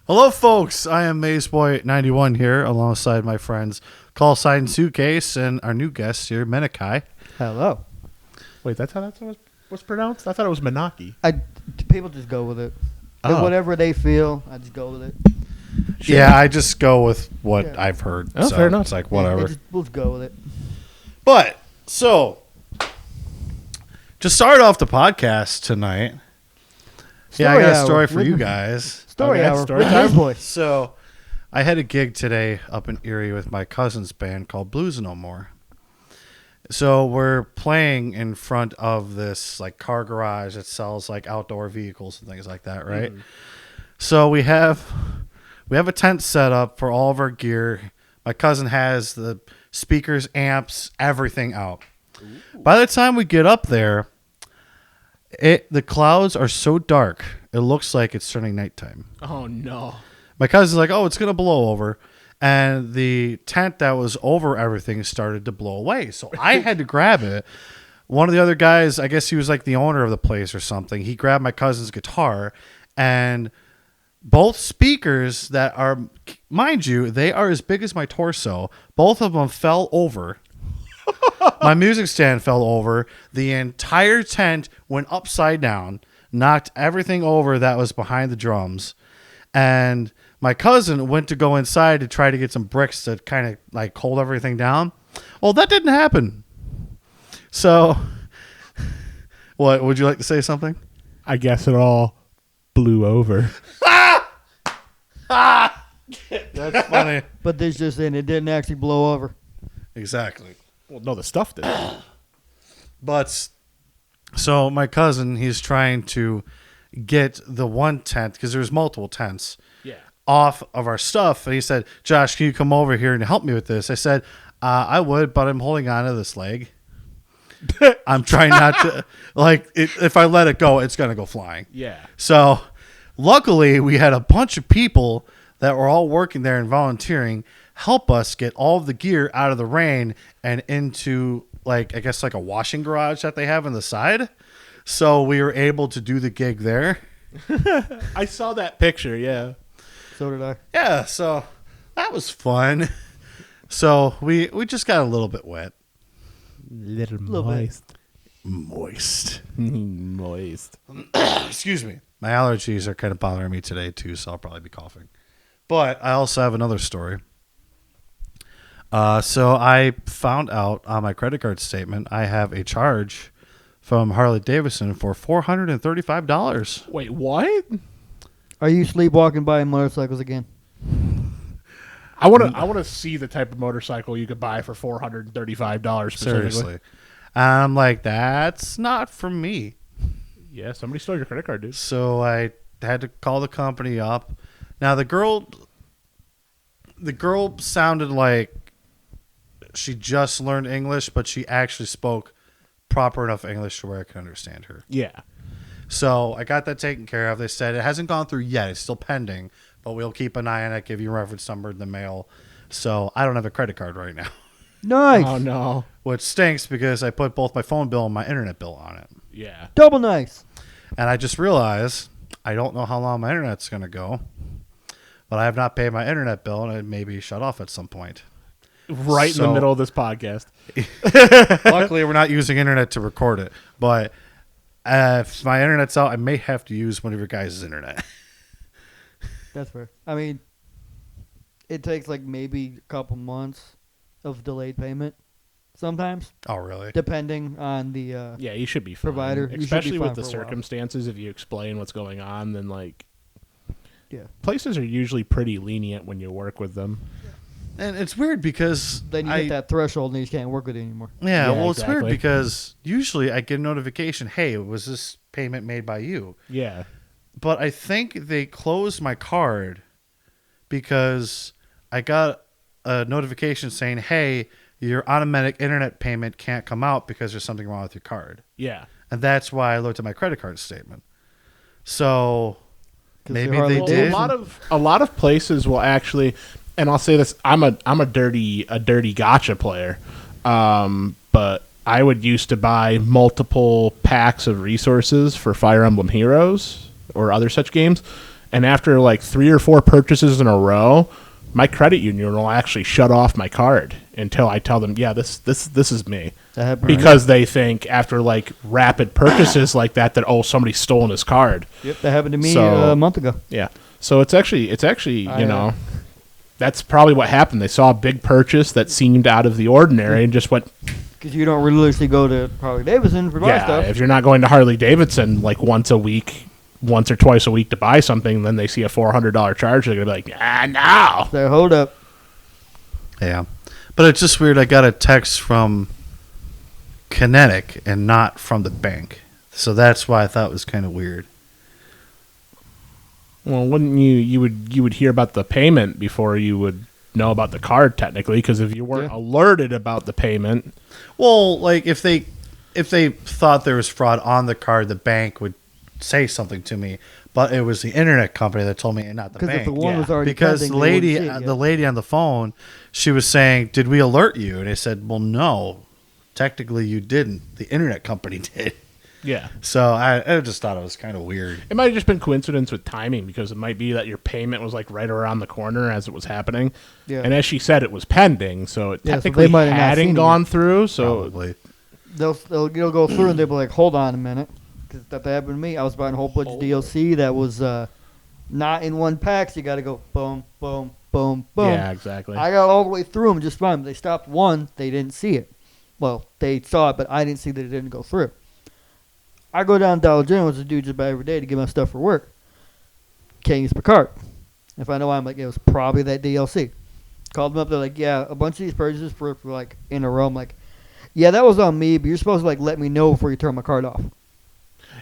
Hello, folks. I am MayesBoy 91 here, alongside my friends Call Sign Suitcase and our new guest here, Menaki. Hello. Wait, that's how that was pronounced? I thought it was Menaki. People just go with it. Oh. Whatever they feel, I just go with it. Sure. Yeah, I just go with what Yeah. I've heard. Oh, so fair enough. It's like whatever. We'll just go with it. But so to start off the podcast tonight, I got a story for you guys. Story Okay, hour. story with time. MayesBoy. So I had a gig today up in Erie with my cousin's band called Blues No More. So we're playing in front of this like car garage that sells like outdoor vehicles and things like that, right? Mm-hmm. So we have a tent set up for all of our gear. My cousin has the speakers, amps, everything out. Ooh. By the time we get up there, the clouds are so dark, it looks like it's turning nighttime. Oh, no. My cousin's like, oh, it's going to blow over. And the tent that was over everything started to blow away. So I had to grab it. One of the other guys, I guess he was like the owner of the place or something, he grabbed my cousin's guitar, and both speakers that are, mind you, they are as big as my torso. Both of them fell over. My music stand fell over. The entire tent went upside down, knocked everything over that was behind the drums. And my cousin went to go inside to try to get some bricks to kind of like hold everything down. Well, that didn't happen. So, what, would you like to say something? I guess it all blew over. That's funny. But this just in, it didn't actually blow over. Exactly. Well, no, the stuff did. But so my cousin, he's trying to get the one tent, because there's multiple tents, off of our stuff. And he said, Josh, can you come over here and help me with this? I said, I would, but I'm holding on to this leg. I'm trying not to, if I let it go, it's going to go flying. Yeah. So luckily we had a bunch of people that were all working there and volunteering help us get all of the gear out of the rain and into I guess a washing garage that they have on the side. So we were able to do the gig there. I saw that picture, yeah. So did I. Yeah, so that was fun. So we just got a little bit wet. Little moist. Moist. Moist. Excuse me. My allergies are kind of bothering me today too, so I'll probably be coughing. But I also have another story. So I found out on my credit card statement I have a charge from Harley Davidson for $435. Wait, what? Are you sleepwalking by motorcycles again? I want to see the type of motorcycle you could buy for $435 Seriously. I'm like, that's not from me. Yeah, somebody stole your credit card, dude. So I had to call the company up. Now the girl sounded like she just learned English, but she actually spoke proper enough English to where I could understand her. Yeah. So I got that taken care of. They said it hasn't gone through yet. It's still pending, but we'll keep an eye on it, give you a reference number in the mail. So I don't have a credit card right now. Nice. Oh, no. Which stinks because I put both my phone bill and my internet bill on it. Yeah. Double nice. And I just realized I don't know how long my internet's going to go, but I have not paid my internet bill, and it may be shut off at some point. Right in the middle of this podcast. Luckily, we're not using internet to record it, but if my internet's out, I may have to use one of your guys' internet. That's fair. I mean, it takes maybe a couple months of delayed payment sometimes. Oh, really? Depending on the Yeah, you should be fine. provider. You should be Especially fine with the for a while. circumstances, if you explain what's going on, then Yeah. places are usually pretty lenient when you work with them. And it's weird because Then you hit that threshold and you just can't work with it anymore. Yeah, well, it's exactly. weird because usually I get a notification, hey, was this payment made by you? Yeah. But I think they closed my card because I got a notification saying, hey, your automatic internet payment can't come out because there's something wrong with your card. Yeah. And that's why I looked at my credit card statement. So maybe Harley they did. A lot of places will actually, and I'll say this, I'm a dirty gotcha player. But I would used to buy multiple packs of resources for Fire Emblem Heroes or other such games, and after like 3 or 4 purchases in a row, my credit union will actually shut off my card until I tell them, yeah, this is me. That happened Because they think after like rapid purchases like that, somebody's stolen his card. Yep, that happened to me So- a month ago. Yeah. So it's actually that's probably what happened. They saw a big purchase that seemed out of the ordinary and just went, Because you don't religiously go to Harley Davidson for buy yeah, stuff. if you're not going to Harley Davidson like once or twice a week to buy something, then they see a $400 charge, they're going to be like, no. So hold up. Yeah. But it's just weird. I got a text from Kinetic and not from the bank. So that's why I thought it was kind of weird. Well, wouldn't you would hear about the payment before you would know about the card technically, because if you weren't alerted about the payment. Well, like if they thought there was fraud on the card, the bank would say something to me. But it was the internet company that told me, and not the Because bank. if the one was already Because pending, the they wouldn't lady, see it yet. the lady on the phone, she was saying, "Did we alert you?" And I said, "Well, no. Technically, you didn't. The internet company did." Yeah. So I just thought it was kind of weird. It might have just been coincidence with timing, because it might be that your payment was like right around the corner as it was happening. Yeah. And as she said, it was pending, so it Yeah, so technically they might have not hadn't seen it gone yet. through. So Probably. They'll go through and they'll be like, hold on a minute. Because that happened to me. I was buying a whole bunch of DLC that was not in one pack, so you got to go boom, boom, boom, boom. yeah, exactly. I got all the way through them just fine. They stopped one. They didn't see it. Well, they saw it, but I didn't see that it didn't go through. I go down to Dollar General, which I do just about every day to get my stuff for work. Can't use my card. If I know why, I'm like, it was probably that DLC. Called them up. They're like, yeah, a bunch of these purchases for like in a row. I'm like, yeah, that was on me, but you're supposed to like let me know before you turn my card off.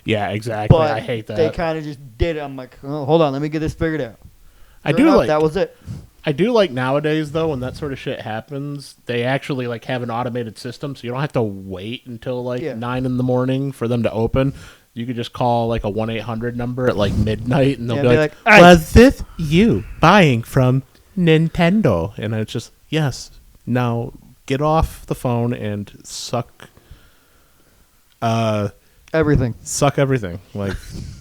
Yeah, exactly. But I hate that. they kind of just did it. I'm like, oh, hold on, let me get this figured out. I Sure do enough, like that was it. I do like nowadays though, when that sort of shit happens, they actually like have an automated system, so you don't have to wait until like 9 in the morning for them to open. You could just call like a 1-800 number at like midnight, and they'll Yeah, be be like, like, "Hey." "Was this you buying from Nintendo?" And it's just, yes. Now get off the phone and suck Everything. everything. Like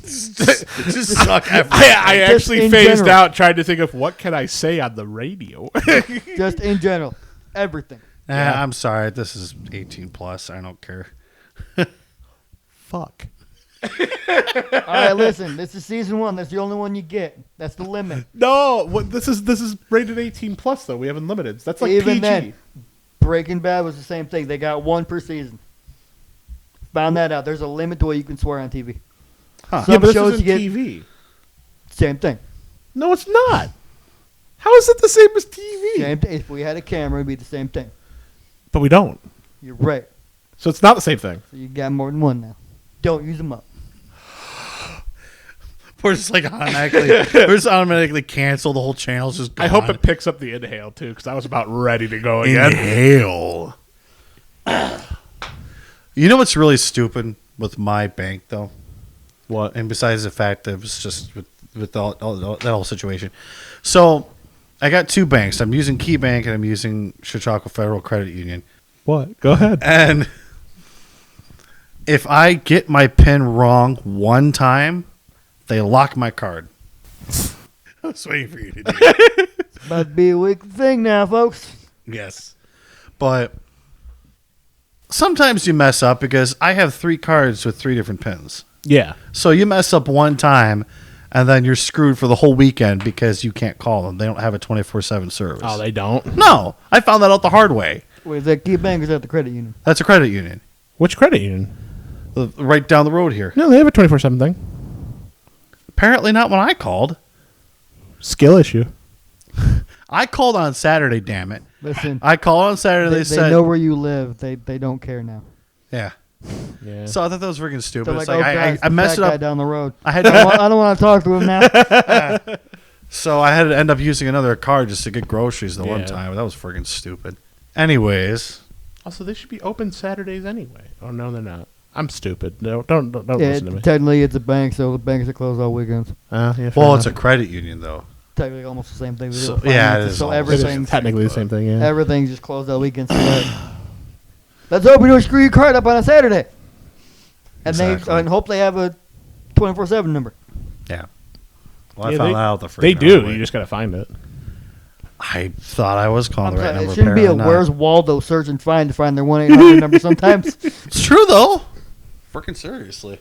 Just suck everything. I Just actually in phased general. out trying to think of what can I say on the radio. Just in general. Everything. I'm sorry. This is 18 plus. I don't care. Fuck. All right, listen. This is season 1. That's the only one you get. That's the limit. No, this is rated 18 plus though. We have unlimited. That's like Even PG. then, Breaking Bad was the same thing. They got 1 per season. Found that out. There's a limit to what you can swear on TV. Huh. Some Yeah, but this shows isn't you get TV. same thing. No, it's not. How is it the same as TV? Same thing. If we had a camera, it'd be the same thing. But we don't. You're right. So it's not the same thing. So you got more than one now. Don't use them up. We're just like automatically cancel the whole channel's just gone. I hope it picks up the inhale too, because I was about ready to go again. Inhale. You know what's really stupid with my bank though, What? and besides the fact that it was just with all that whole situation. So I got 2 banks. I'm using Key Bank and I'm using Chautauqua Federal Credit Union. What? Go ahead. And if I get my PIN wrong one time, they lock my card. I was waiting for you to do that. About to be a week thing now, folks. Yes. But sometimes you mess up because I have 3 cards with 3 different pins. Yeah. So you mess up one time and then you're screwed for the whole weekend because you can't call them. They don't have a 24/7 service. Oh, they don't. No. I found that out the hard way. Wait, is that Key Bank or is that the credit union? That's a credit union. Which credit union? Right down the road here. No, they have a 24/7 thing. Apparently not when I called. Skill issue. I called on Saturday, damn it. Listen, I called on Saturday. they said, know where you live. They don't care now. yeah. Yeah. So I thought that was freaking stupid. They're It's like, like, oh, God, I messed it guy up. down the road. I had I don't want to talk to him now. So I had to end up using another card just to get groceries the one Yeah. time. That was freaking stupid. Anyways, Also, they should be open Saturdays anyway. Oh no, they're not. I'm stupid. No, don't Yeah, listen to me. technically it's a bank, so the banks are closed all weekends. Yeah, fair well, it's a enough. credit union though. Technically almost the same thing. So- So, yeah, it is so almost- It is everything's technically the same thing. Yeah. everything's just closed all weekend. So let's hope we don't screw your card up on a Saturday. And Exactly. they and hope they have a 24/7 number. Yeah. Well, I found that out the first They time. do. You just got to find it. I thought I was calling the right number. It shouldn't be a apparently not. Where's Waldo search and find to find their 1-800 number sometimes. It's true, though. Freaking seriously.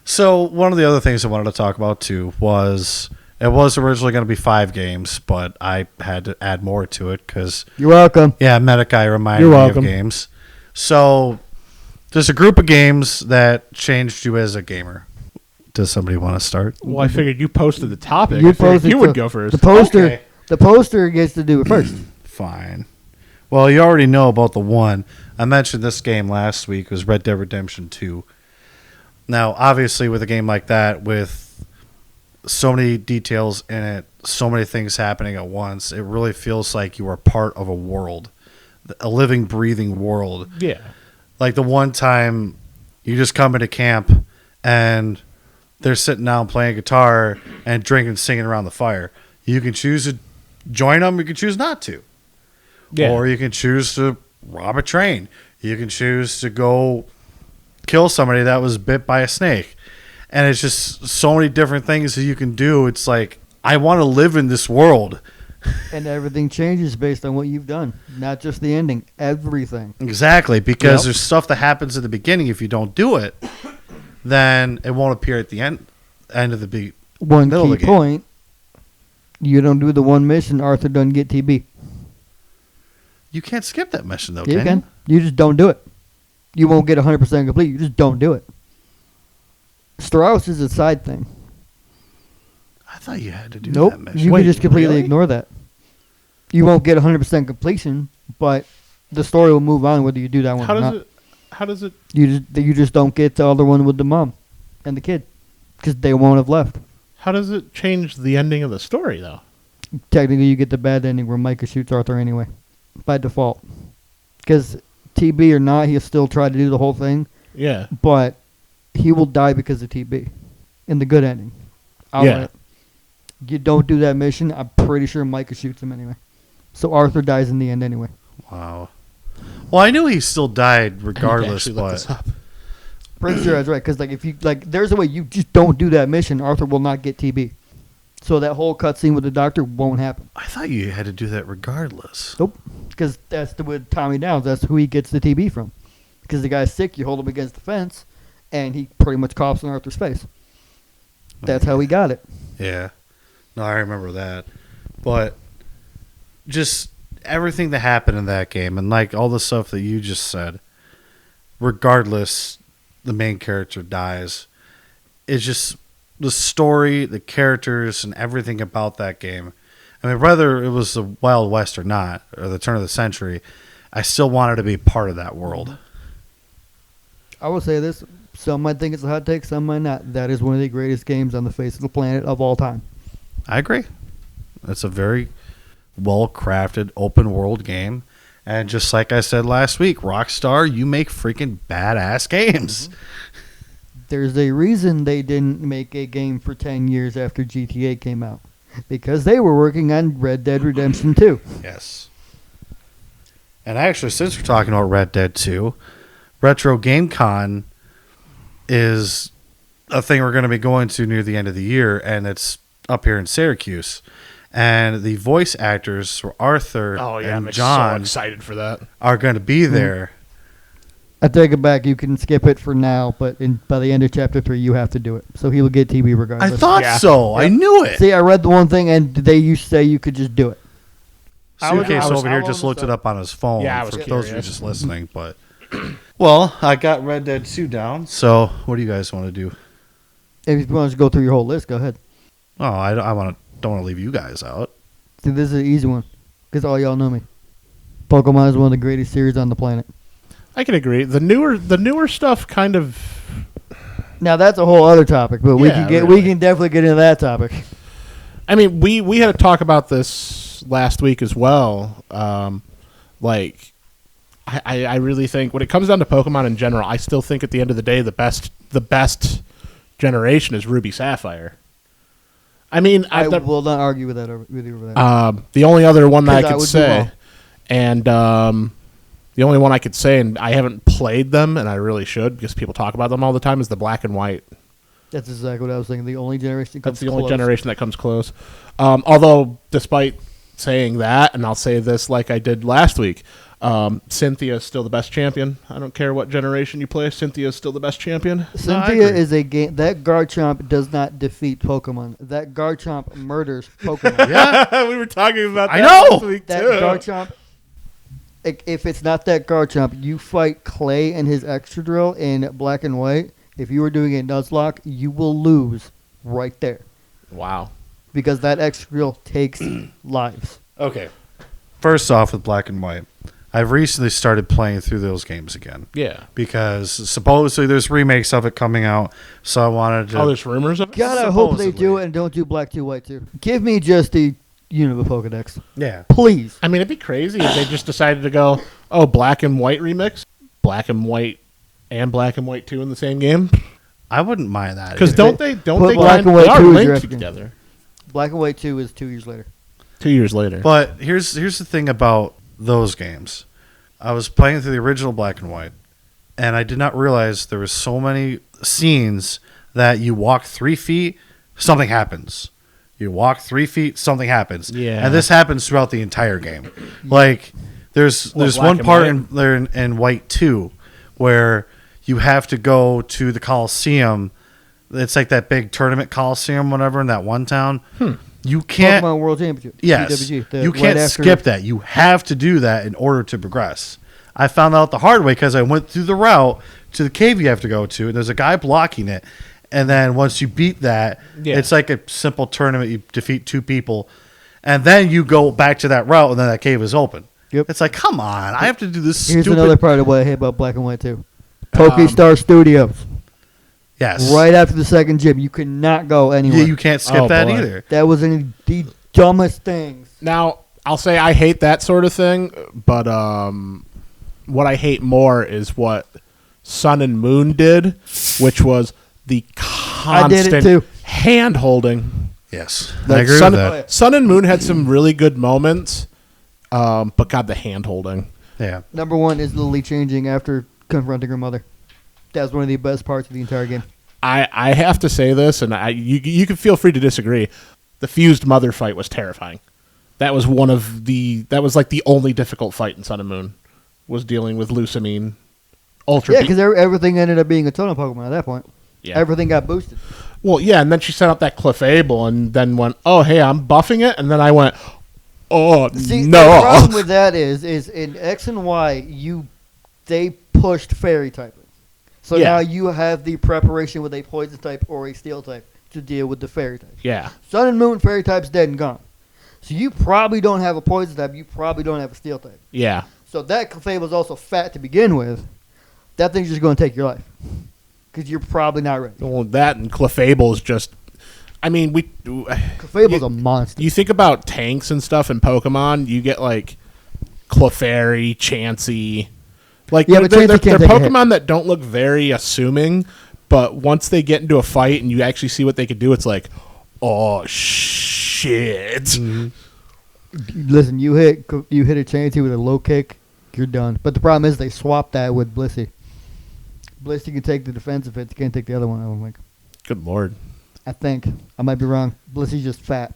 So, one of the other things I wanted to talk about, too, was it was originally going to be 5 games, but I had to add more to it because, You're welcome. yeah, Menaki reminded You're me welcome. of games. So, there's a group of games that changed you as a gamer. Does somebody want to start? Well, I figured you posted the topic. You I figured posted you would the- go first. Okay. The poster gets to do it first. Fine. Well, you already know about the one. I mentioned this game last week. It was Red Dead Redemption 2. Now, obviously, with a game like that, with so many details in it, so many things happening at once, it really feels like you are part of a world, a living, breathing world. Yeah. Like the one time you just come into camp and they're sitting down playing guitar and drinking, singing around the fire. You can choose to join them. You can choose not to. Yeah. Or you can choose to rob a train. You can choose to go kill somebody that was bit by a snake. And it's just so many different things that you can do. It's like, I want to live in this world. And everything changes based on what you've done. Not just the ending. Everything. Exactly. Because Yep. there's stuff that happens at the beginning. If you don't do it, then it won't appear at the end of the beat. One Middle of key the game. point. You don't do the one mission, Arthur doesn't get TB. You can't skip that mission, though, You can can. You just don't do it. You won't get 100% complete. You just don't do it. Strauss is a side thing. I thought you had to do Nope. that mission. You Wait, can just completely really? ignore that. You won't get 100% completion, but the story will move on whether you do that one How or does not. it? How does it? You just don't get the other one with the mom and the kid because they won't have left. How does it change the ending of the story, though? Technically, you get the bad ending where Micah shoots Arthur anyway, by default. Because TB or not, he'll still try to do the whole thing, Yeah. but he will die because of TB in the good ending. Yeah. You don't do that mission, I'm pretty sure Micah shoots him anyway. So Arthur dies in the end anyway. Wow. Well, I knew he still died regardless, Actually, look this but up. Pretty sure that's right. Because if you there's a way you just don't do that mission, Arthur will not get TB. So that whole cutscene with the doctor won't happen. I thought you had to do that regardless. Nope. Because that's with Tommy Downs. That's who he gets the TB from. Because the guy's sick, you hold him against the fence, and he pretty much coughs in Arthur's face. That's how he got it. Yeah. No, I remember that. But just everything that happened in that game and like all the stuff that you just said, regardless the main character dies, it's just the story, the characters, and everything about that game. I mean, whether it was the Wild West or not, or the turn of the century, I still wanted to be part of that world. I will say this. Some might think it's a hot take, some might not. That is one of the greatest games on the face of the planet of all time. I agree. It's a very well-crafted, open-world game. And just like I said last week, Rockstar, you make freaking badass games. There's a reason they didn't make a game for 10 years after GTA came out. Because they were working on Red Dead Redemption 2. Yes. And actually, since we're talking about Red Dead 2, Retro Game Con is a thing we're going to be going to near the end of the year, and it's up here in Syracuse. And the voice actors for Arthur Oh yeah, and I'm so John excited for that. are going to be there. I take it back. You can skip it for now, but by the end of Chapter 3, you have to do it. So he will get TV I regardless. thought Yeah. so. I Yep. knew it. See, I read the one thing, and they used to say you could just do it. Suitcase I was- over here how just long looked was it up on his phone. Yeah, I was for those of you curious. just listening. But well, I got Red Dead 2 down. So what do you guys want to do? If you want to go through your whole list, go ahead. Oh, I don't want to leave you guys out. See, this is an easy one, because all y'all know me. Pokemon is one of the greatest series on the planet. I can agree. The newer stuff kind of. Now that's a whole other topic, but we Yeah, we really. can definitely get into that topic. I mean, we had a talk about this last week as well. Like, I really think when it comes down to Pokemon in general, I still think at the end of the day the best generation is Ruby Sapphire. I mean, I I've never, will not argue with you over that. the only other one that I 'Cause I could would do say, well. and the only one I could say, and I haven't played them, and I really should because people talk about them all the time, is the Black and White. That's exactly what I was thinking. The only generation that comes That's the only close. generation that comes close. Although, despite saying that, and I'll say this like I did last week, Cynthia is still the best champion. I don't care what generation you play. Cynthia is still the best champion. Cynthia is a game. That Garchomp does not defeat Pokemon. That Garchomp murders Pokemon. Yeah, We were talking about that I know! last week, That too. Garchomp. If it's not that Garchomp, you fight Clay and his extra drill in black and white. If you were doing a Nuzlocke, you will lose right there Wow. because that extra drill takes lives. Okay. First off, with Black and White, I've recently started playing through those games again Yeah. because supposedly there's remakes of it coming out. So I wanted to. Oh, there's rumors of it? God, I hope they do Supposedly. it and don't do black 2 white 2. Give me just the Unova Pokedex, Yeah. please. I mean, it'd be crazy if they just decided to go, oh, black and white remix, black and white 2 in the same game. I wouldn't mind that. Because either. don't put they black kind and white they are 2 as your linked African. together? Black and white 2 is 2 years later. 2 years later. But here's the thing about those games. I was playing through the original Black and White, and I did not realize there were so many scenes that you walk 3 feet, something happens. You walk 3 feet, something happens. Yeah. And this happens throughout the entire game. Like there's What, one Black part and in White 2 where you have to go to the Coliseum. It's like that big tournament Coliseum, whatever, in that one town. You can't. Pokemon World Championship. Yes, PWG, you right can't after- skip that. You have to do that in order to progress. I found out the hard way because I went through the route to the cave you have to go to, and there's a guy blocking it. And then once you beat that, Yeah. it's like a simple tournament. You defeat 2 people, and then you go back to that route, and then that cave is open. Yep. It's like, come on, I have to do this Here's stupid. another part of what I hate about Black and White 2. Pokestar Studios. Yes, Right after the second gym, you could not go anywhere. Yeah, you can't skip Oh, that boy. either. That was one of the dumbest things. Now, I'll say I hate that sort of thing, but what I hate more is what Sun and Moon did, which was the I did it constant too. hand holding. Yes, Like, I agree Sun, with that. Sun and Moon had some really good moments, but God, the hand holding. Yeah, Number one is Lily changing after confronting her mother. That was one of the best parts of the entire game. I have to say this, and you can feel free to disagree. The fused mother fight was terrifying. That was that was like the only difficult fight in Sun and Moon, was dealing with Lucamine. Ultra. Yeah, because everything ended up being a totem Pokemon at that point. Yeah. Everything got boosted. Well, yeah, and then she sent out that Clefable, and then went, "Oh, hey, I'm buffing it," and then I went, "Oh, See, no!" the problem with that is in X and Y, they pushed Fairy typing. So Yeah. now you have the preparation with a Poison type or a Steel type to deal with the Fairy type. Yeah, Sun and Moon Fairy type's dead and gone. So you probably don't have a Poison type. You probably don't have a Steel type. yeah. So that Clefable's also fat to begin with. That thing's just going to take your life. Because you're probably not ready. Well, that and Clefable is just. I mean, Clefable's a monster. you think about tanks and stuff in Pokemon, you get like Clefairy, Chansey. Like, Yeah, but they're Chansey can't take a hit. Pokemon that don't look very assuming, but once they get into a fight and you actually see what they can do, it's like, oh, shit. Mm-hmm. Listen, you hit a Chansey with a low kick, you're done. But the problem is they swapped that with Blissey. Blissey can take the defensive hits, can't take the other one, I don't think. Good lord. I think. I might be wrong. Blissey's just fat.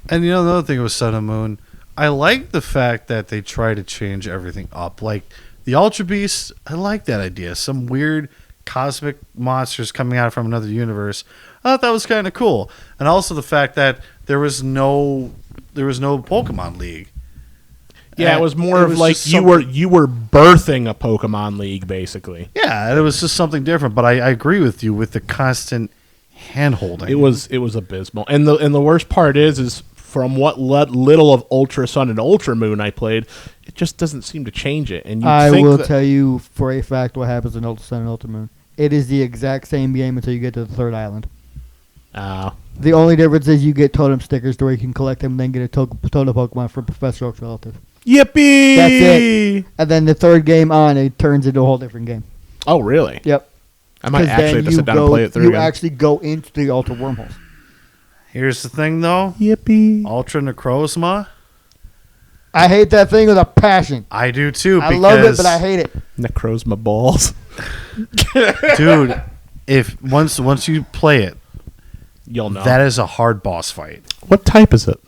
and you know another thing with Sun and Moon, I like the fact that they try to change everything up. Like the Ultra Beast, I like that idea. Some weird cosmic monsters coming out from another universe. I thought that was kind of cool, and also the fact that there was no Pokemon League. Yeah, And it was more of was like just you were birthing a Pokemon League, basically. Yeah, and it was just something different. But I agree with you with the constant hand holding. It was abysmal, and the worst part is from what little of Ultra Sun and Ultra Moon I played, it just doesn't seem to change it. And I will tell you for a fact what happens in Ultra Sun and Ultra Moon. It is the exact same game until you get to the third island. The only difference is you get totem stickers to where you can collect them and then get a totem Pokemon from Professor Oak's relative. Yippee! That's it. And then the third game on, it turns into a whole different game. Oh, really? Yep. I might 'Cause actually then have to you sit down and play it through You again. actually go into the Ultra Wormholes. Here's the thing, though. Yippee! Ultra Necrozma. I hate that thing with a passion. I do too. I love it, but I hate it. Necros my balls. Dude, if once you play it, You'll know. that is a hard boss fight. What type is it?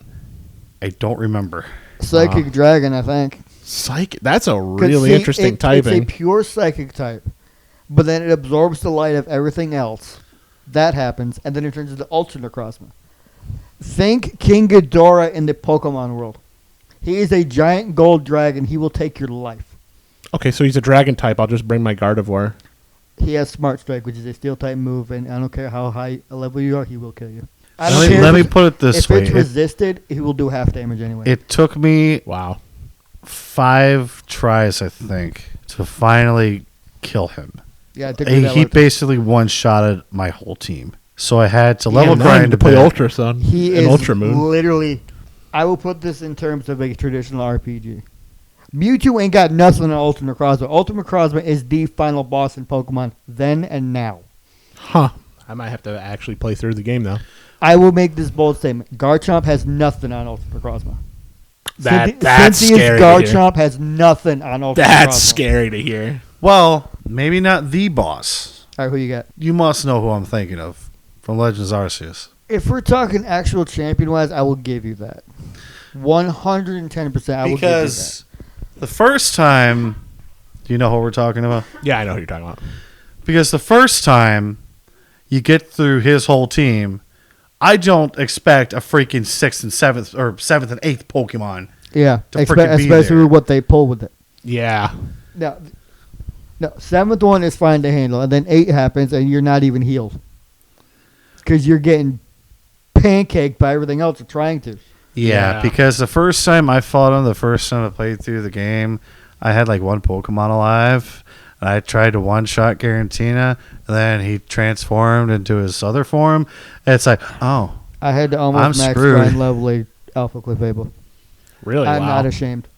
I don't remember. Psychic Dragon, I think. Psychic. That's a 'Cause really see, interesting It's typing. a pure psychic type, but then it absorbs the light of everything else. That happens, and then it turns into Ultra Necrozma. Think King Ghidorah in the Pokemon world. He is a giant gold dragon. He will take your life. Okay, so he's a dragon type. I'll just bring my Gardevoir. He has Smart Strike, which is a steel type move, and I don't care how high a level you are, he will kill you. I don't care Let if me it's- put it this If way. it's resisted, he will do half damage anyway. It took me Wow. 5 tries, I think, to finally kill him. yeah, it took me that He long. basically one-shotted my whole team. So I had to level Yeah, now I need grind to a play bit. Ultra Sun He and is Ultra Moon. literally. I will put this in terms of a traditional RPG. Mewtwo ain't got nothing on Ultra Necrozma. Ultra Necrozma is the final boss in Pokemon then and now. Huh. I might have to actually play through the game now. I will make this bold statement. Garchomp has nothing on Ultra Necrozma. That's Cynthia's scary to hear. Garchomp has nothing on Ultra That's Necrozma. scary to hear. Well, maybe not the boss. All right, who you got? You must know who I'm thinking of from Legends Arceus. If we're talking actual champion-wise, I will give you that. 110%. I will give you that. Because the first time, do you know who we're talking about? Yeah, I know who you're talking about. Because the first time you get through his whole team, I don't expect a freaking 6th and 7th or 7th and 8th Pokemon. Yeah, to frickin' be especially there. with what they pull with it. Yeah. No, 7th one is fine to handle, and then 8 happens, and you're not even healed. Because you're getting pancaked by everything else you're trying to. Yeah, because the first time I fought him, the first time I played through the game, I had like 1 Pokemon alive. And I tried to one-shot Garantina, and then he transformed into his other form. It's like, oh, I had to I'm almost max screwed. grind level 8 Alpha Clefable. Really? I'm wow. not ashamed.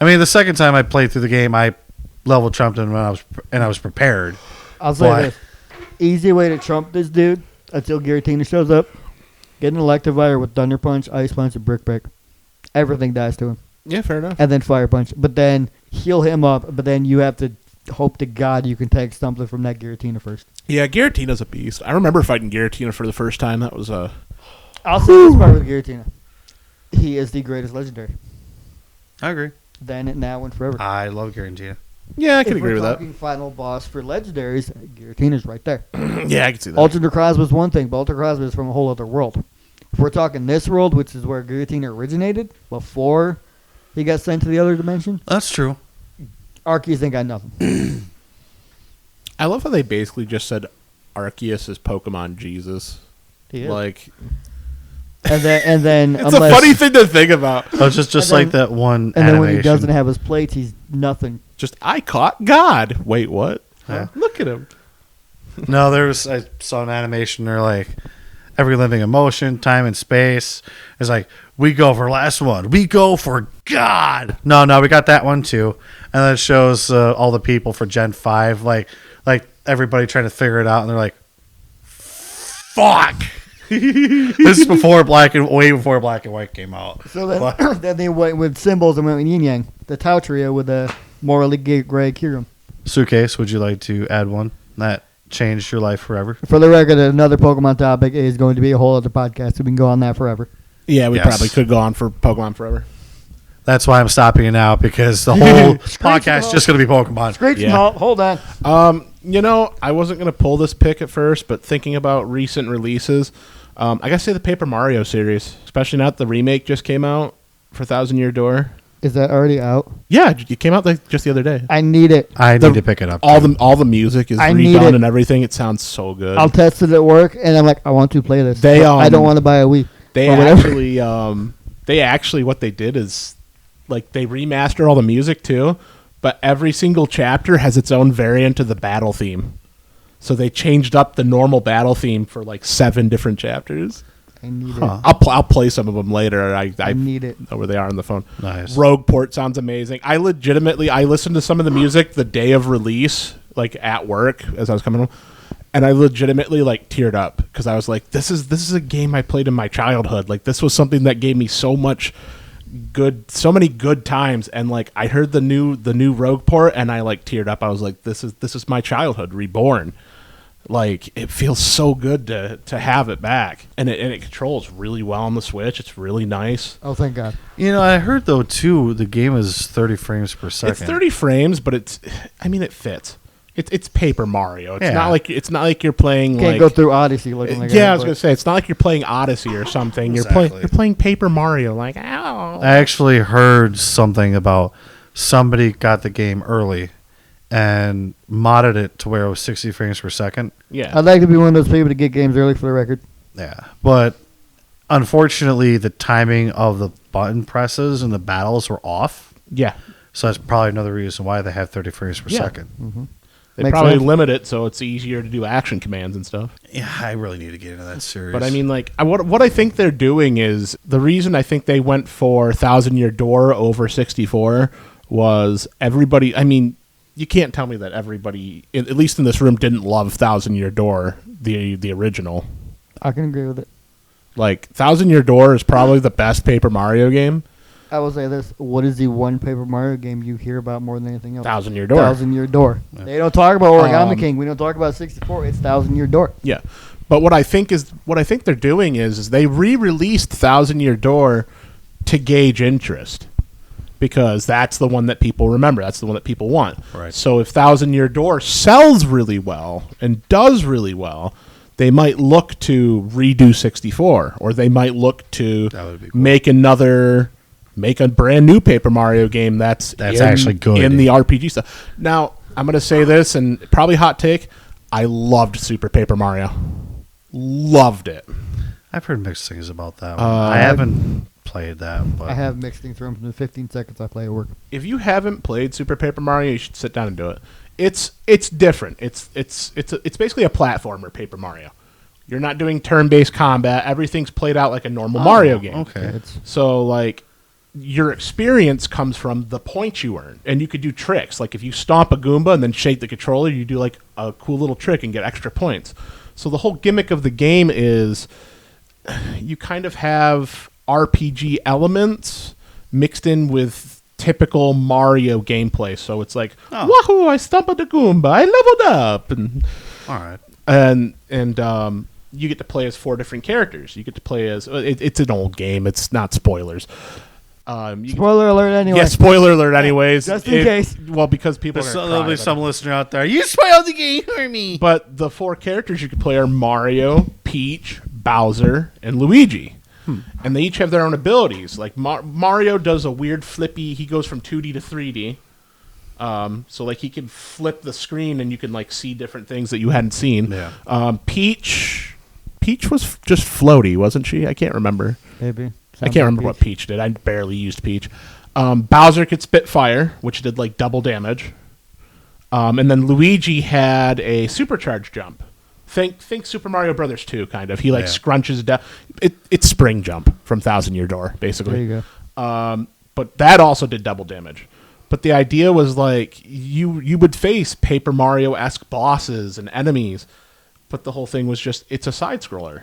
I mean, the second time I played through the game, I level trumped him when I was prepared. I'll say Why? this. Easy way to trump this dude until Giratina shows up. Get an Electivire with Thunder Punch, Ice Punch, and Brick Break. Everything dies to him. Yeah, fair enough. And then Fire Punch. But then heal him up, but then you have to hope to God you can take something from that Giratina first. Yeah, Giratina's a beast. I remember fighting Giratina for the first time. That was I'll say this part with Giratina. He is the greatest legendary. I agree. Then, now, and forever. I love Garantina. Yeah, I If can agree we're with that. talking final boss for legendaries, Giratina's right there. Yeah, I can see that. Ultra Necrozma was one thing, but Ultra Necrozma is from a whole other world. If we're talking this world, which is where Giratina originated, before he got sent to the other dimension, That's true. Arceus ain't got nothing. I love how they basically just said Arceus is Pokemon Jesus. He is. Like, and then it's a funny thing to think about. Oh, just And like then- that one And then animation. when he doesn't have his plates, he's nothing. Just, I caught God. Wait, what? Yeah. Look at him. No, I saw an animation. They're like, every living emotion, time and space. It's like, we go for last one. We go for God. No, we got that one too. And then it shows all the people for Gen 5, like everybody trying to figure it out. And they're like, fuck. This is way before Black and White came out. So then, But- then they went with symbols and went with yin yang. The Tau Trio with the morally gray Kirim. Suitcase, would you like to add one that changed your life forever? For the record, another Pokemon topic is going to be a whole other podcast, so we can go on that forever. Yeah, we Yes. probably could go on for Pokemon forever. That's why I'm stopping it now, because the whole podcast is just going to be Pokemon. Great Yeah. small. Hold on. You know, I wasn't going to pull this pick at first, but thinking about recent releases, I got to say the Paper Mario series, especially now that the remake just came out for Thousand Year Door. Is that already out? Yeah, it came out like just the other day. I need it. I The- need to pick it up. All the music is I need redone it. and everything. It sounds so good. I'll test it at work, and I'm like, I want to play this. They, But I don't want to buy a Wii. They or whatever. actually what they did is like they remaster all the music too, but every single chapter has its own variant of the battle theme. So they changed up the normal battle theme for like 7 different chapters. I need Huh. I'll play some of them later. it. I need it. know where they are on the phone. Nice. Rogueport sounds amazing. I listened to some of the music the day of release, like at work as I was coming home, and I legitimately like teared up because I was like, this is a game I played in my childhood. Like this was something that gave me so many good times, and like I heard the new Rogueport and I like teared up. I was like, this is my childhood reborn. Like, it feels so good to have it back. And it controls really well on the Switch. It's really nice. Oh, thank God. I heard, though, too, the game is 30 frames per second. It's 30 frames, but it fits. It's Paper Mario. It's not like you're playing Can't go through Odyssey looking like I was gonna say it's not like you're playing Odyssey or something. Exactly. You're playing Paper Mario. Like, ow. I actually heard something about somebody got the game early and modded it to where it was 60 frames per second. Yeah. I'd like to be one of those people to get games early for the record. Yeah. But unfortunately, the timing of the button presses and the battles were off. Yeah. So that's probably another reason why they have 30 frames per second. Mm-hmm. They Makes probably sense. limit it so it's easier to do action commands and stuff. Yeah, I really need to get into that series. But I mean, like, what I think they're doing is the reason I think they went for Thousand Year Door over 64 was everybody. I mean, you can't tell me that everybody, at least in this room, didn't love Thousand Year Door, the original. I can agree with it. Like, Thousand Year Door is probably the best Paper Mario game. I will say this. What is the one Paper Mario game you hear about more than anything else? Thousand Year Door. Thousand Year Door. Yeah. They don't talk about Origami King. We don't talk about 64. It's Thousand Year Door. Yeah. But what I think they're doing is they re-released Thousand Year Door to gauge interest. Because that's the one that people remember. That's the one that people want. Right. So if Thousand Year Door sells really well and does really well, they might look to redo 64. Or they might look to That would be cool. make a brand new Paper Mario game that's actually good in the RPG stuff. Now, I'm going to say this, and probably hot take, I loved Super Paper Mario. Loved it. I've heard mixed things about that one. I haven't played that, but I have mixed things from the 15 seconds I play at work. If you haven't played Super Paper Mario, you should sit down and do it. It's different. It's basically a platformer, Paper Mario. You're not doing turn-based combat. Everything's played out like a normal Mario game. Okay. So, like, your experience comes from the points you earn. And you could do tricks. Like, if you stomp a Goomba and then shake the controller, you do, like, a cool little trick and get extra points. So the whole gimmick of the game is you kind of have RPG elements mixed in with typical Mario gameplay. So it's like, wahoo, I stomped a Goomba, I leveled up. And, all right. And you get to play as 4 different characters. You get to play as... it's an old game. It's not spoilers. Spoiler alert anyway. Yeah, spoiler alert anyways. Just in case. Well, because people There'll be some listener out there. You spoiled the game for me. But the 4 characters you can play are Mario, Peach, Bowser, and Luigi. And they each have their own abilities. Like Mario does a weird flippy... He goes from 2D to 3D. So like he can flip the screen and you can like see different things that you hadn't seen. Yeah. Peach was just floaty, wasn't she? I can't remember. Maybe. I can't remember what Peach did. I barely used Peach. Bowser could spit fire, which did like double damage. And then Luigi had a supercharged jump. Think Super Mario Brothers 2, kind of. He like scrunches down. It's spring jump from Thousand Year Door, basically. There you go. But that also did double damage. But the idea was like you would face Paper Mario-esque bosses and enemies, but the whole thing was just it's a side scroller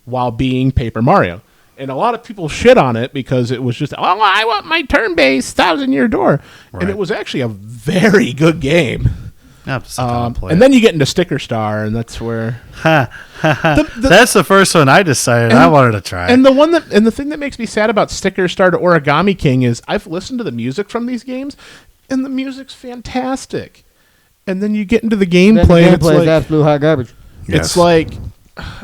while being Paper Mario. And a lot of people shit on it because it was just, I want my turn-based Thousand Year Door. Right. And it was actually a very good game. And then you get into Sticker Star, and that's where... That's the first one I decided I wanted to try. And the thing that makes me sad about Sticker Star to Origami King is I've listened to the music from these games, and the music's fantastic. And then you get into the gameplay, and it's like... is absolute hot garbage. Yes. It's like...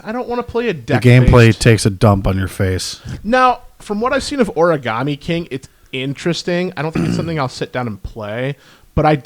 I don't want to play a deck. The gameplay takes a dump on your face. Now, from what I've seen of Origami King, it's interesting. I don't think it's something I'll sit down and play, but I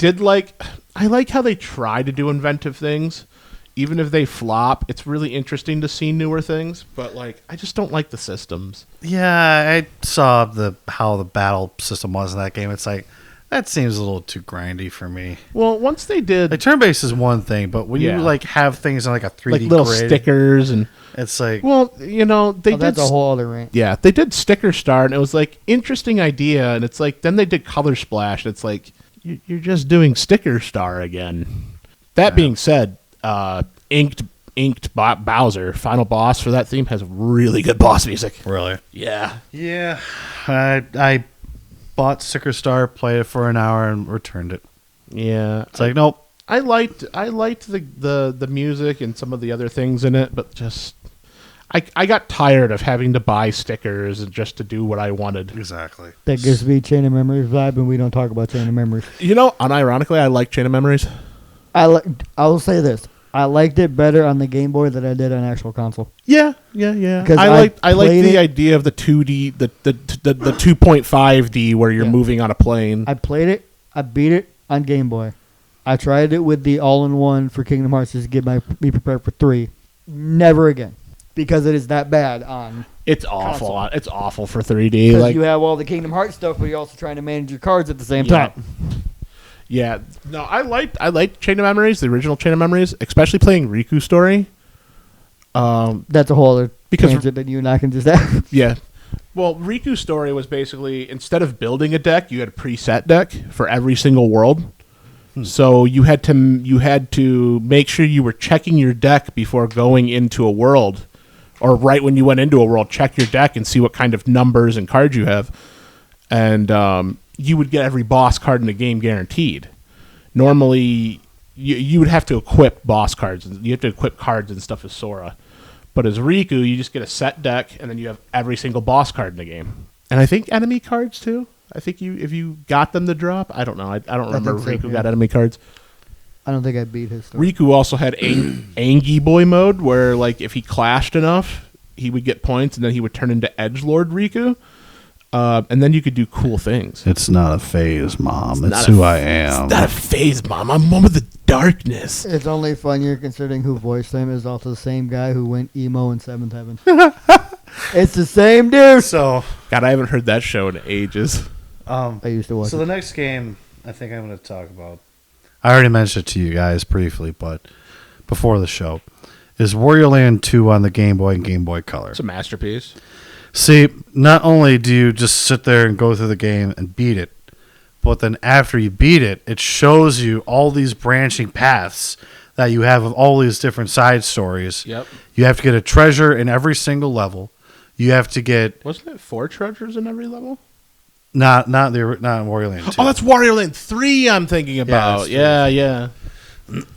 like how they try to do inventive things, even if they flop. It's really interesting to see newer things, but like I just don't like the systems. Yeah, I saw how the battle system was in that game. It's like that seems a little too grindy for me. Well, once they did... Like, turn-based is one thing, but when you, like, have things on, like, a 3D like little grid, stickers and... It's like... Well, you know, they did... That's a whole other rant. Yeah, they did Sticker Star, and it was, like, interesting idea, and it's like... Then they did Color Splash, and it's like... You're just doing Sticker Star again. That being said, Inked Bowser, final boss for that theme, has really good boss music. Really? Yeah. Yeah. I bought Sticker Star, played it for an hour, and returned it. Yeah. It's like, nope. I liked the music and some of the other things in it, but just I got tired of having to buy stickers and just to do what I wanted. Exactly. That gives me Chain of Memories vibe, and we don't talk about Chain of Memories. You know, unironically, I like Chain of Memories. I will say this: I liked it better on the Game Boy than I did on actual console. Yeah. I liked the idea of the 2D, the 2.5D where you're moving on a plane. I played it. I beat it on Game Boy. I tried it with the all-in-one for Kingdom Hearts just to be prepared for 3. Never again, because it is that bad on. It's awful. console. It's awful for 3D. Because you have all the Kingdom Hearts stuff, but you're also trying to manage your cards at the same time. Yeah, no, I liked Chain of Memories, the original Chain of Memories, especially playing Riku's story. That's a whole other tangent that you and I can just have. Yeah. Well, Riku's story was basically, instead of building a deck, you had a preset deck for every single world. So you had to make sure you were checking your deck before going into a world, or right when you went into a world, check your deck and see what kind of numbers and cards you have. And you would get every boss card in the game guaranteed. Normally, you would have to equip boss cards. You have to equip cards and stuff as Sora. But as Riku, you just get a set deck, and then you have every single boss card in the game. And I think enemy cards, too. I think if you got them to drop, I don't know. I don't remember if Riku got enemy cards. I don't think I beat his story. Riku also had Angie Boy mode, where like if he clashed enough, he would get points, and then he would turn into Edgelord Riku. And then you could do cool things. It's not a phase, Mom. It's who I am. It's not a phase, Mom. I'm one of the darkness. It's only funnier considering who voiced him is also the same guy who went emo in Seventh Heaven. It's the same dude. So, God, I haven't heard that show in ages. I used to watch it. So the next game I think I'm going to talk about, I already mentioned it to you guys briefly, but before the show, is Wario Land 2 on the Game Boy and Game Boy Color. It's a masterpiece. See, not only do you just sit there and go through the game and beat it, but then after you beat it, it shows you all these branching paths that you have of all these different side stories. Yep. You have to get a treasure in every single level. You have to get... Wasn't it 4 treasures in every level? Not Wario Land 2. Oh, that's Wario Land 3 I'm thinking about. Yeah.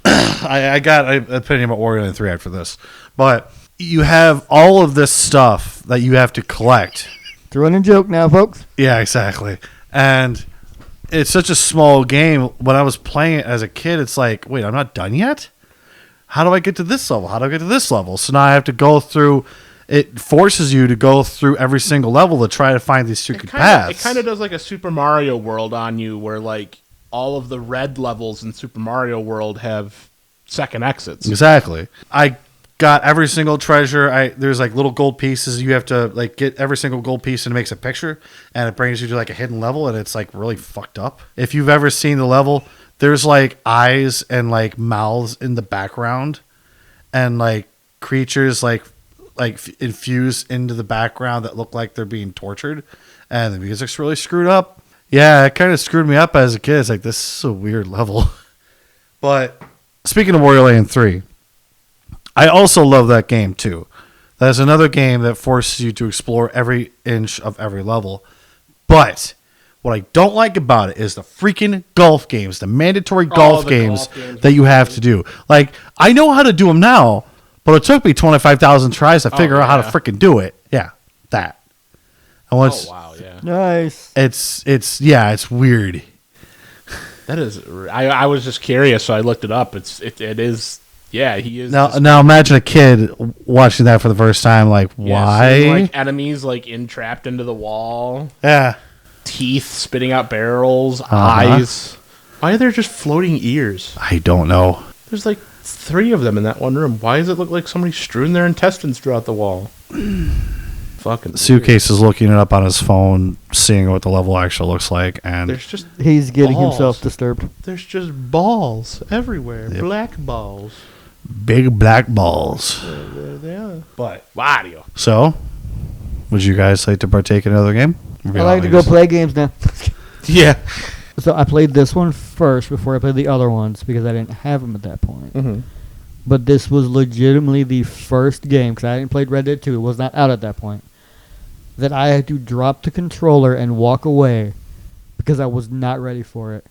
I got an opinion about Wario Land 3 after this. But you have all of this stuff that you have to collect. Throwing a joke now, folks. Yeah, exactly. And it's such a small game. When I was playing it as a kid, it's like, wait, I'm not done yet? How do I get to this level? How do I get to this level? So now I have to go through... It forces you to go through every single level to try to find these secret paths. It kind of does like a Super Mario World on you, where like all of the red levels in Super Mario World have second exits. Exactly. I got every single treasure. There's like little gold pieces. You have to like get every single gold piece, and it makes a picture, and it brings you to like a hidden level, and it's like really fucked up. If you've ever seen the level, there's like eyes and like mouths in the background, and like creatures like infused into the background that look like they're being tortured, and the music's really screwed up. Yeah, it kind of screwed me up as a kid. It's like, this is a weird level. But speaking of Wario Land 3, I also love that game too. That's another game that forces you to explore every inch of every level. But what I don't like about it is the freaking golf games, the mandatory golf games that you have to do. Like, I know how to do them now, but it took me 25,000 tries to figure out how to freaking do it. Yeah, that. And wow, yeah. Nice. It's weird. That is. I was just curious, so I looked it up. It is. Yeah, he is. Now imagine a kid watching that for the first time. Like, why? Seeing, like enemies like entrapped into the wall. Yeah. Teeth spitting out barrels. Eyes. Why are there just floating ears? I don't know. There's like 3 of them in that one room. Why does it look like somebody strewn their intestines throughout the wall? Fucking Suitcase is looking it up on his phone, seeing what the level actually looks like, and he's getting himself disturbed. There's just balls everywhere. Yep. Black balls. Big black balls. There they are. But Wario. So, would you guys like to partake in another game? I like to go play games now. Yeah. So I played this one first before I played the other ones because I didn't have them at that point. Mm-hmm. But this was legitimately the first game, because I hadn't played Red Dead 2. It was not out at that point. That I had to drop the controller and walk away because I was not ready for it.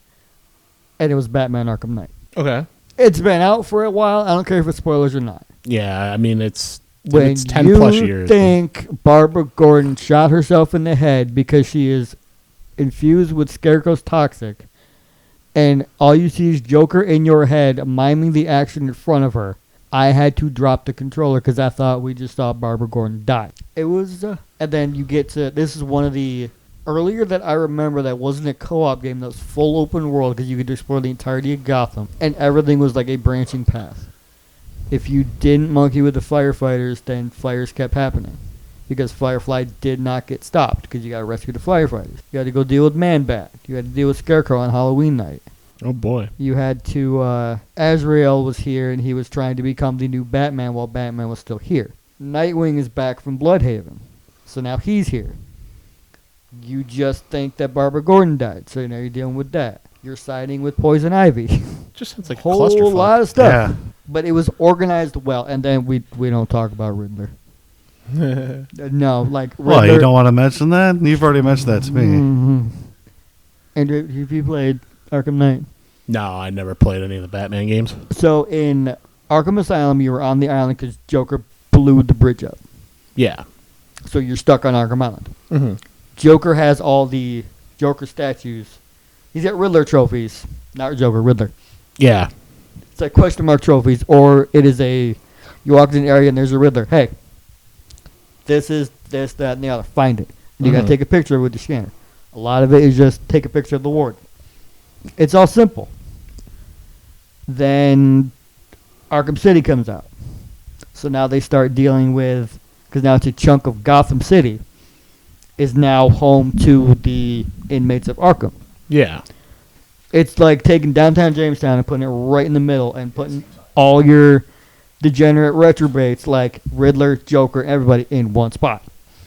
And it was Batman Arkham Knight. Okay. It's been out for a while. I don't care if it's spoilers or not. Yeah, I mean, it's When 10 plus years. you think Barbara Gordon shot herself in the head because she is infused with Scarecrow's toxic, and all you see is Joker in your head miming the action in front of her, I had to drop the controller because I thought we just saw Barbara Gordon die. It was, and then you get to, this is one of the earlier that I remember that wasn't a co-op game, that was full open world because you could explore the entirety of Gotham, and everything was like a branching path. If you didn't monkey with the firefighters, then fires kept happening. Because Firefly did not get stopped, because you got to rescue the firefighters. You had to go deal with Man-Bat. You had to deal with Scarecrow on Halloween night. Oh, boy. You had to, Azrael was here, and he was trying to become the new Batman while Batman was still here. Nightwing is back from Bloodhaven, so now he's here. You just think that Barbara Gordon died, so now you're dealing with that. You're siding with Poison Ivy. Just sounds like a whole clusterfuck. lot of stuff. Yeah. But it was organized well, and then we don't talk about Riddler. No, like Riddler. Well, you don't want to mention that? You've already mentioned that to me. Mm-hmm. And have you played Arkham Knight? No, I never played any of the Batman games. So in Arkham Asylum, you were on the island because Joker blew the bridge up. Yeah. So you're stuck on Arkham Island. Mm-hmm. Joker has all the Joker statues. He's got Riddler trophies. Not Joker, Riddler. Yeah. It's like question mark trophies, or it is a, you walk in an area and there's a Riddler. Hey, this is this, that, and the other. Find it. And you got to take a picture with the scanner. A lot of it is just take a picture of the ward. It's all simple. Then Arkham City comes out. So now they start dealing with, because now it's a chunk of Gotham City, is now home to the inmates of Arkham. Yeah. It's like taking downtown Jamestown and putting it right in the middle and putting all your degenerate retrobates like Riddler, Joker, everybody in one spot.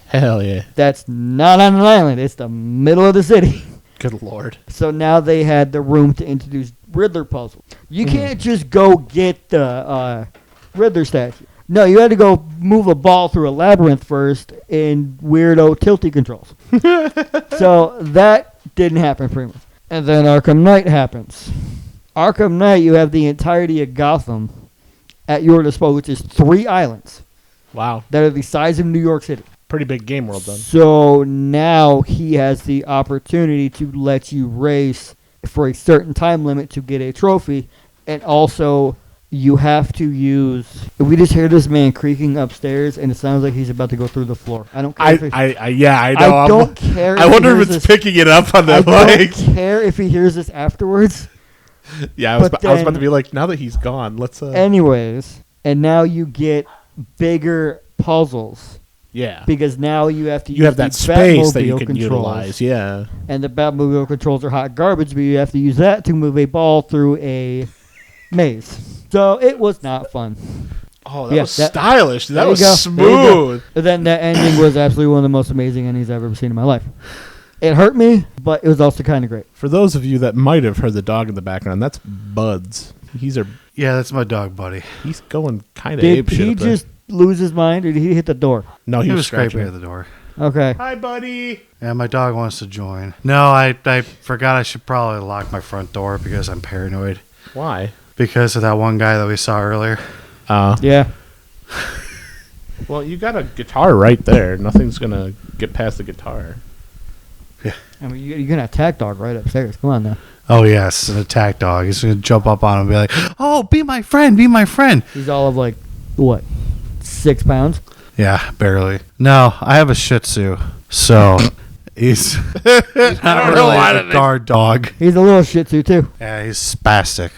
Hell yeah. That's not on an island. It's the middle of the city. Good lord. So now they had the room to introduce Riddler puzzles. You can't just go get the Riddler statue. No, you had to go move a ball through a labyrinth first in weirdo tilty controls. So that didn't happen pretty much. And then Arkham Knight happens. Arkham Knight, you have the entirety of Gotham at your disposal, which is 3 islands Wow. that are the size of New York City. Pretty big game world then. So now he has the opportunity to let you race for a certain time limit to get a trophy. And also, you have to use... We just hear this man creaking upstairs, and it sounds like he's about to go through the floor. I don't care if I know. I don't care. I wonder if it's picking it up on the I mic. don't care if he hears this afterwards. Yeah, I was But about to be like, now that he's gone, let's... Anyways, and now you get bigger puzzles. Yeah. Because now you have to use You have that the space that you Batmobile can controls. utilize, yeah. And the Batmobile controls are hot garbage, but you have to use that to move a ball through a maze. So it was not fun. Oh, that was stylish. That was There you smooth. go. Then that ending was absolutely one of the most amazing endings I've ever seen in my life. It hurt me, but it was also kind of great. For those of you that might have heard the dog in the background, that's Buds. Yeah, that's my dog, buddy. He's going kind of Did apeshit. he just lose his mind, or did he hit the door? No, He was scratching scraping at the door. Okay. Hi, buddy. And my dog wants to join. No, I forgot I should probably lock my front door because I'm paranoid. Why? Because of that one guy that we saw earlier. Yeah. Well, you got a guitar right there. Nothing's going to get past the guitar. I mean, you're going to attack dog right upstairs. Come on now. Oh, yes, an attack dog. He's going to jump up on him and be like, oh, be my friend, be my friend. He's all of like, what, 6 pounds? Yeah, barely. No, I have a Shih Tzu, so he's not really a guard dog. He's a little Shih Tzu, too. Yeah, he's spastic.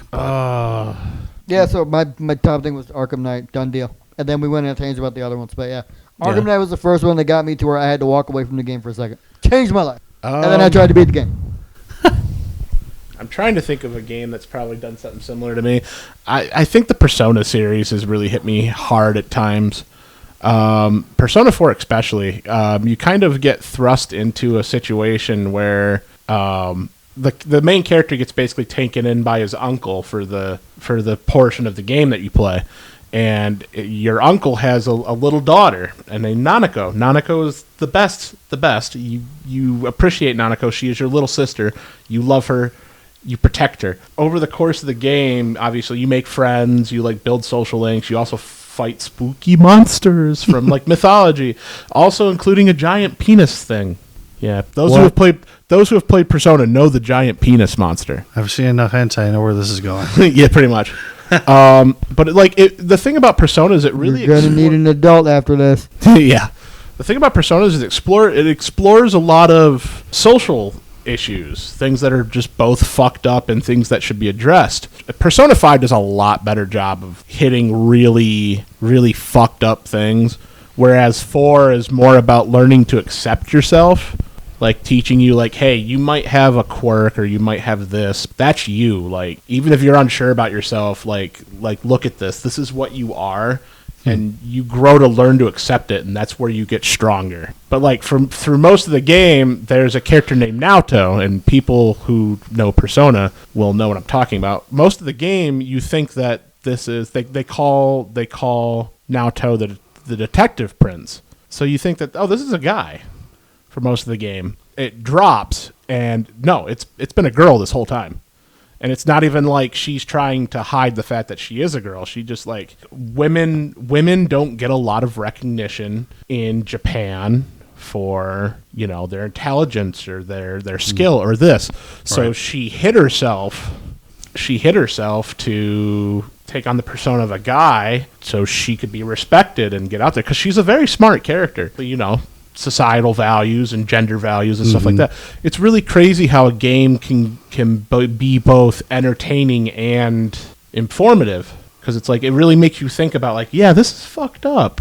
Yeah, so my top thing was Arkham Knight, done deal. And then we went into things about the other ones, but yeah. Arkham Knight was the first one that got me to where I had to walk away from the game for a second. Changed my life. And then I tried to beat the game. I'm trying to think of a game that's probably done something similar to me. I think the Persona series has really hit me hard at times. Persona 4 especially. You kind of get thrust into a situation where the main character gets basically taken in by his uncle for the portion of the game that you play. And your uncle has a little daughter, and named Nanako. Nanako is the best. You appreciate Nanako. She is your little sister. You love her. you protect her. Over the course of the game, obviously, you make friends, you like build social links, you also fight spooky monsters from like mythology, also including a giant penis thing. Yeah, those who have played Persona know the giant penis monster. I've seen enough hentai. I know where this is going. Yeah, pretty much. But the thing about Persona is it really you're gonna need an adult after this. Yeah, the thing about Persona is it explores a lot of social issues, things that are just both fucked up and things that should be addressed. Persona 5 does a lot better job of hitting really, really fucked up things, whereas 4 is more about learning to accept yourself, like teaching you, like, hey, you might have a quirk or you might have this. That's you. Like, even if you're unsure about yourself, like look at this. This is what you are. And you grow to learn to accept it, and that's where you get stronger. But like through most of the game, there's a character named Naoto, and people who know Persona will know what I'm talking about. Most of the game, you think that this is they call Naoto the detective prince. So you think that, oh, this is a guy for most of the game. It drops, and no, it's been a girl this whole time. And it's not even like she's trying to hide the fact that she is a girl. She just like women don't get a lot of recognition in Japan for, you know, their intelligence or their skill or this. So right. She hid herself to take on the persona of a guy so she could be respected and get out there, because she's a very smart character, you know, societal values and gender values and stuff like that. It's really crazy how a game can be both entertaining and informative, because it's like it really makes you think about, like, yeah, this is fucked up.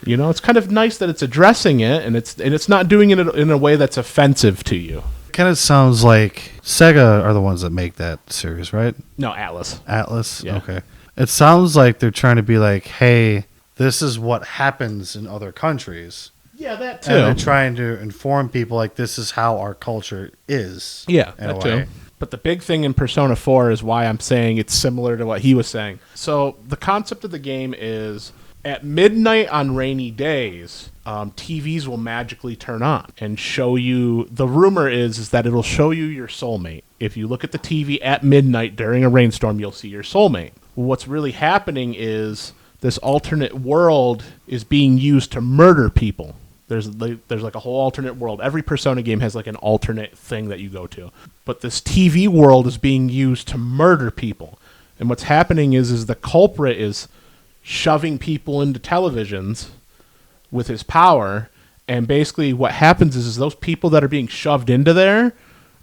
You know, it's kind of nice that it's addressing it, and it's not doing it in a way that's offensive to you. Kind of sounds like Sega are the ones that make that series, right? No, Atlas. Atlas? Yeah. Okay. It sounds like they're trying to be like, hey, this is what happens in other countries. Yeah, that too. And they're trying to inform people, like, this is how our culture is. Yeah, that too. But the big thing in Persona 4 is why I'm saying it's similar to what he was saying. So the concept of the game is, at midnight on rainy days, TVs will magically turn on and show you. The rumor is that it'll show you your soulmate. If you look at the TV at midnight during a rainstorm, you'll see your soulmate. What's really happening is this alternate world is being used to murder people. There's like a whole alternate world. Every Persona game has like an alternate thing that you go to. But this TV world is being used to murder people. And what's happening is the culprit is shoving people into televisions with his power. And basically what happens is those people that are being shoved into there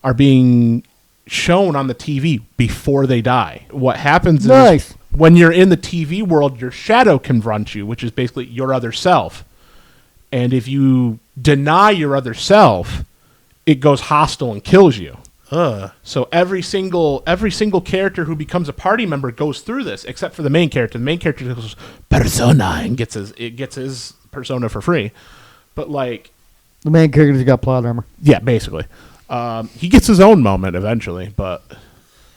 are being shown on the TV before they die. What happens is when you're in the TV world, your shadow confronts you, which is basically your other self. And if you deny your other self, it goes hostile and kills you. So every single character who becomes a party member goes through this, except for the main character. The main character goes persona and gets his persona for free. But like the main character's got plot armor. Yeah, basically. He gets his own moment eventually, but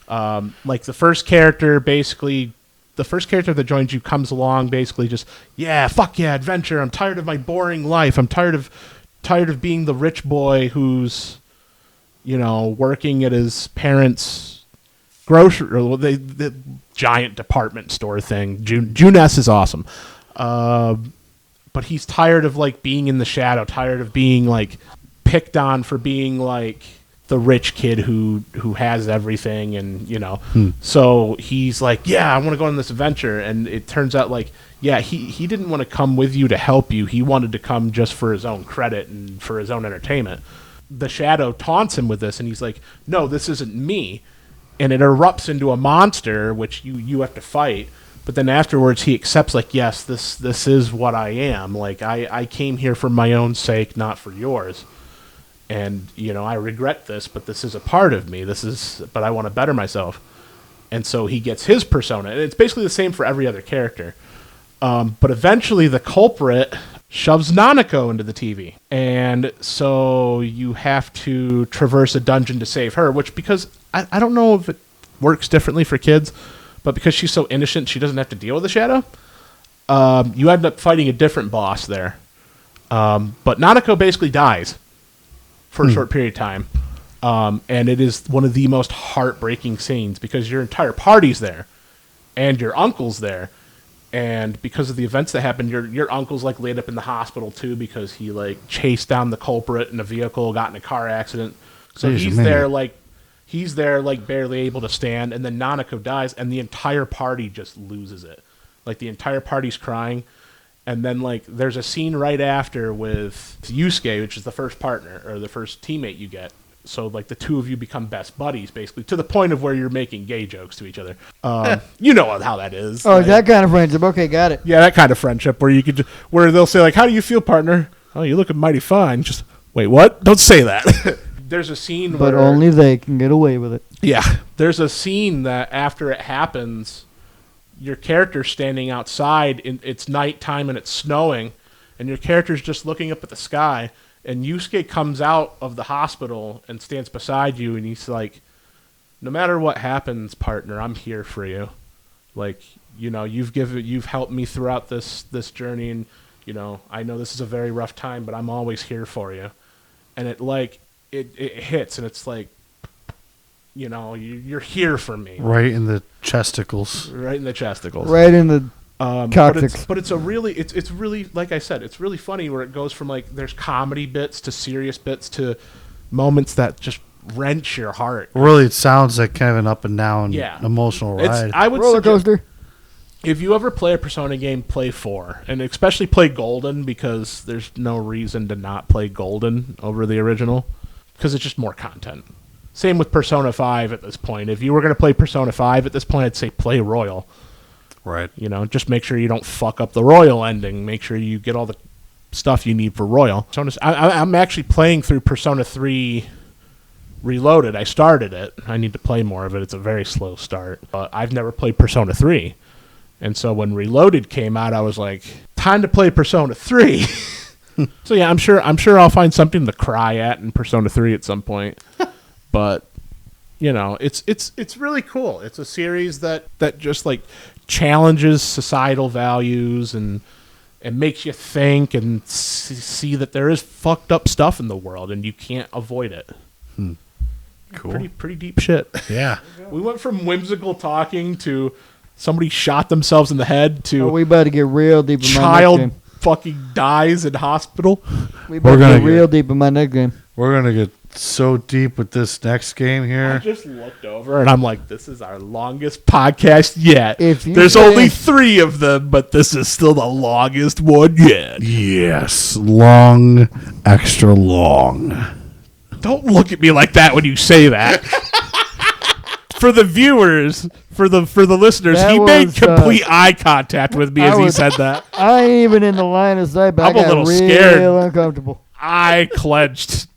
like the first character that joins you comes along basically just, yeah, fuck yeah, adventure. I'm tired of my boring life. I'm tired of being the rich boy who's, you know, working at his parents' grocery, or the giant department store thing. June S is awesome. But he's tired of like being in the shadow, tired of being like picked on for being like the rich kid who has everything, and you know, so he's like, yeah, I want to go on this adventure. And it turns out like, yeah, he didn't want to come with you to help you. He wanted to come just for his own credit and for his own entertainment. The shadow taunts him with this, and he's like, no, this isn't me. And it erupts into a monster which you have to fight. But then afterwards he accepts, like, yes, this is what I am. Like I came here for my own sake, not for yours. And, you know, I regret this, but this is a part of me. But I want to better myself. And so he gets his persona. And it's basically the same for every other character. But eventually the culprit shoves Nanako into the TV. And so you have to traverse a dungeon to save her, which, because I don't know if it works differently for kids, but because she's so innocent, she doesn't have to deal with the shadow. You end up fighting a different boss there. But Nanako basically dies for a short period of time. And it is one of the most heartbreaking scenes because your entire party's there and your uncle's there. And because of the events that happened, your uncle's like laid up in the hospital too because he like chased down the culprit in a vehicle, got in a car accident. So he's there like barely able to stand. And then Nanako dies and the entire party just loses it. Like the entire party's crying. And then like there's a scene right after with Yusuke, which is the first partner or the first teammate you get. So, like, the two of you become best buddies, basically, to the point of where you're making gay jokes to each other. You know how that is. Oh, like, that kind of friendship. Okay, got it. Yeah, that kind of friendship where you could, where they'll say, like, how do you feel, partner? Oh, you're looking mighty fine. Just, wait, what? Don't say that. There's a scene but only they can get away with it. Yeah. There's a scene that after it happens, your character's standing outside, it's nighttime and it's snowing, and your character's just looking up at the sky. And Yusuke comes out of the hospital and stands beside you, and he's like, no matter what happens, partner, I'm here for you. Like, you know, you've helped me throughout this journey, and, you know, I know this is a very rough time, but I'm always here for you. And it hits, and it's like, you know, you're here for me. Right in the chesticles. Right in the chesticles. Right in the coccyx. But it's really, like I said, it's really funny where it goes from like there's comedy bits to serious bits to moments that just wrench your heart. Really, it sounds like kind of an up and down emotional ride. I would roller coaster. If you ever play a Persona game, play 4. And especially play Golden because there's no reason to not play Golden over the original because it's just more content. Same with Persona 5 at this point. If you were going to play Persona 5 at this point, I'd say play Royal. Right. You know, just make sure you don't fuck up the Royal ending. Make sure you get all the stuff you need for Royal. I'm actually playing through Persona 3 Reloaded. I started it. I need to play more of it. It's a very slow start. I've never played Persona 3. And so when Reloaded came out, I was like, time to play Persona 3. So yeah, I'm sure I'll find something to cry at in Persona 3 at some point. But you know, it's really cool. It's a series that just like challenges societal values and makes you think and see that there is fucked up stuff in the world and you can't avoid it. Cool. Pretty deep shit. Yeah. We went from whimsical talking to somebody shot themselves in the head to we about to get real deep in my next child game. fucking dies in hospital. We about to get real deep in my next game. We're going to get so deep with this next game here. I just looked over and I'm like, this is our longest podcast yet. There's only 3 of them, but this is still the longest one yet. Yes, long, extra long. Don't look at me like that when you say that. For the viewers, for the listeners, he made complete eye contact with me as he said that. I ain't even in the line of sight, but I'm I got a little real scared. Uncomfortable. I clenched.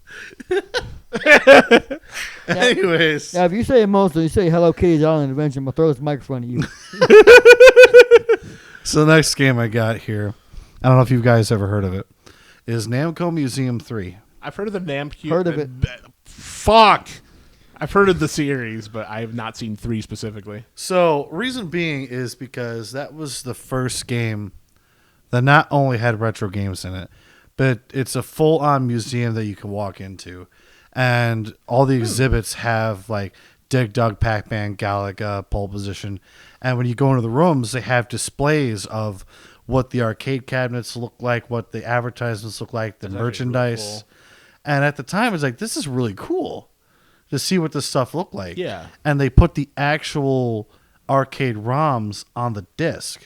Anyways. Now, if you say emotional, you say Hello Kitty's Island Adventure, I'm going to throw this microphone at you. So the next game I got here, I don't know if you guys ever heard of it, is Namco Museum 3. I've heard of the Namco. Heard of it. Fuck. I've heard of the series, but I have not seen 3 specifically. So reason being is because that was the first game that not only had retro games in it, but it's a full-on museum that you can walk into. And all the exhibits have like Dig Dug, Pac-Man, Galaga, Pole Position. And when you go into the rooms, they have displays of what the arcade cabinets look like, what the advertisements look like, the merchandise. Really cool. And at the time, it's like, this is really cool to see what this stuff looked like. Yeah. And they put the actual arcade ROMs on the disc.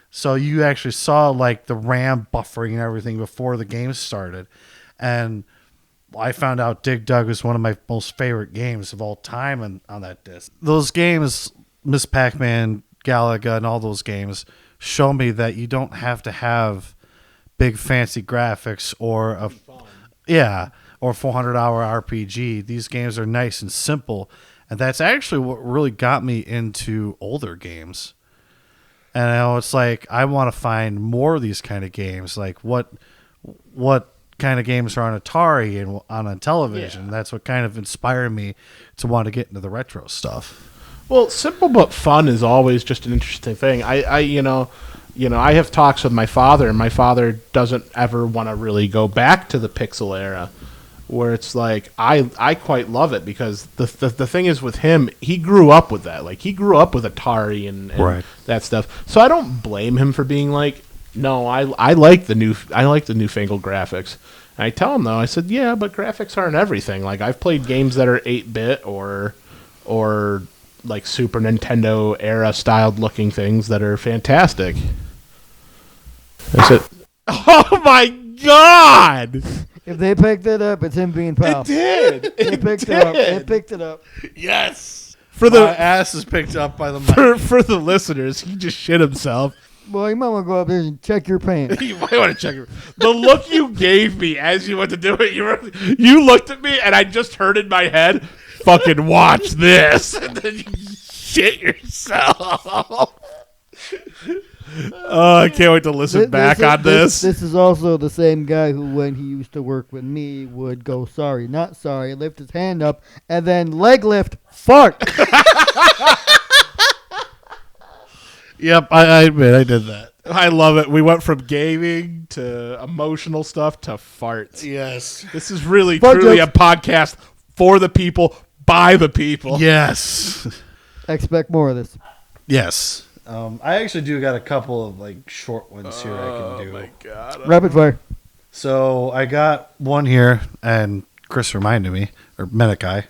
So you actually saw like the RAM buffering and everything before the game started. And I found out Dig Dug was one of my most favorite games of all time on that disc. Those games, Miss Pac-Man, Galaga, and all those games show me that you don't have to have big fancy graphics or or 400-hour RPG. These games are nice and simple, and that's actually what really got me into older games. And I know it's like I want to find more of these kind of games. Like what kind of games are on Atari and on a television? Yeah. That's what kind of inspired me to want to get into the retro stuff. Well, simple but fun is always just an interesting thing. I have talks with my father, and my father doesn't ever want to really go back to the pixel era, where it's like I quite love it because the thing is with him, he grew up with that. Like he grew up with Atari and Right. that stuff. So I don't blame him for being like, no, I like the newfangled graphics. And I tell him though, I said, yeah, but graphics aren't everything. Like I've played games that are 8-bit or like Super Nintendo era styled looking things that are fantastic. I said, oh my God! If they picked it up, it's him being pal. It did. It picked it up. It picked it up. Yes. My ass is picked up by the mic. For the listeners, he just shit himself. Well, you might want to go up there and check your pants. You might want to check it. The look you gave me as you went to do it, you looked at me, and I just heard in my head, fucking watch this. And then you shit yourself. Oh, I can't wait to listen back on this. This is also the same guy who, when he used to work with me, would go, sorry, not sorry, lift his hand up, and then leg lift, fart. Yep, I admit I did that. I love it. We went from gaming to emotional stuff to farts. Yes. This is really, Fart truly jokes. a podcast for the people, by the people. Yes. Expect more of this. Yes. I actually do got a couple of like short ones here I can do. Oh my God. Rapid fire. So I got one here, and Chris reminded me, or Menaki.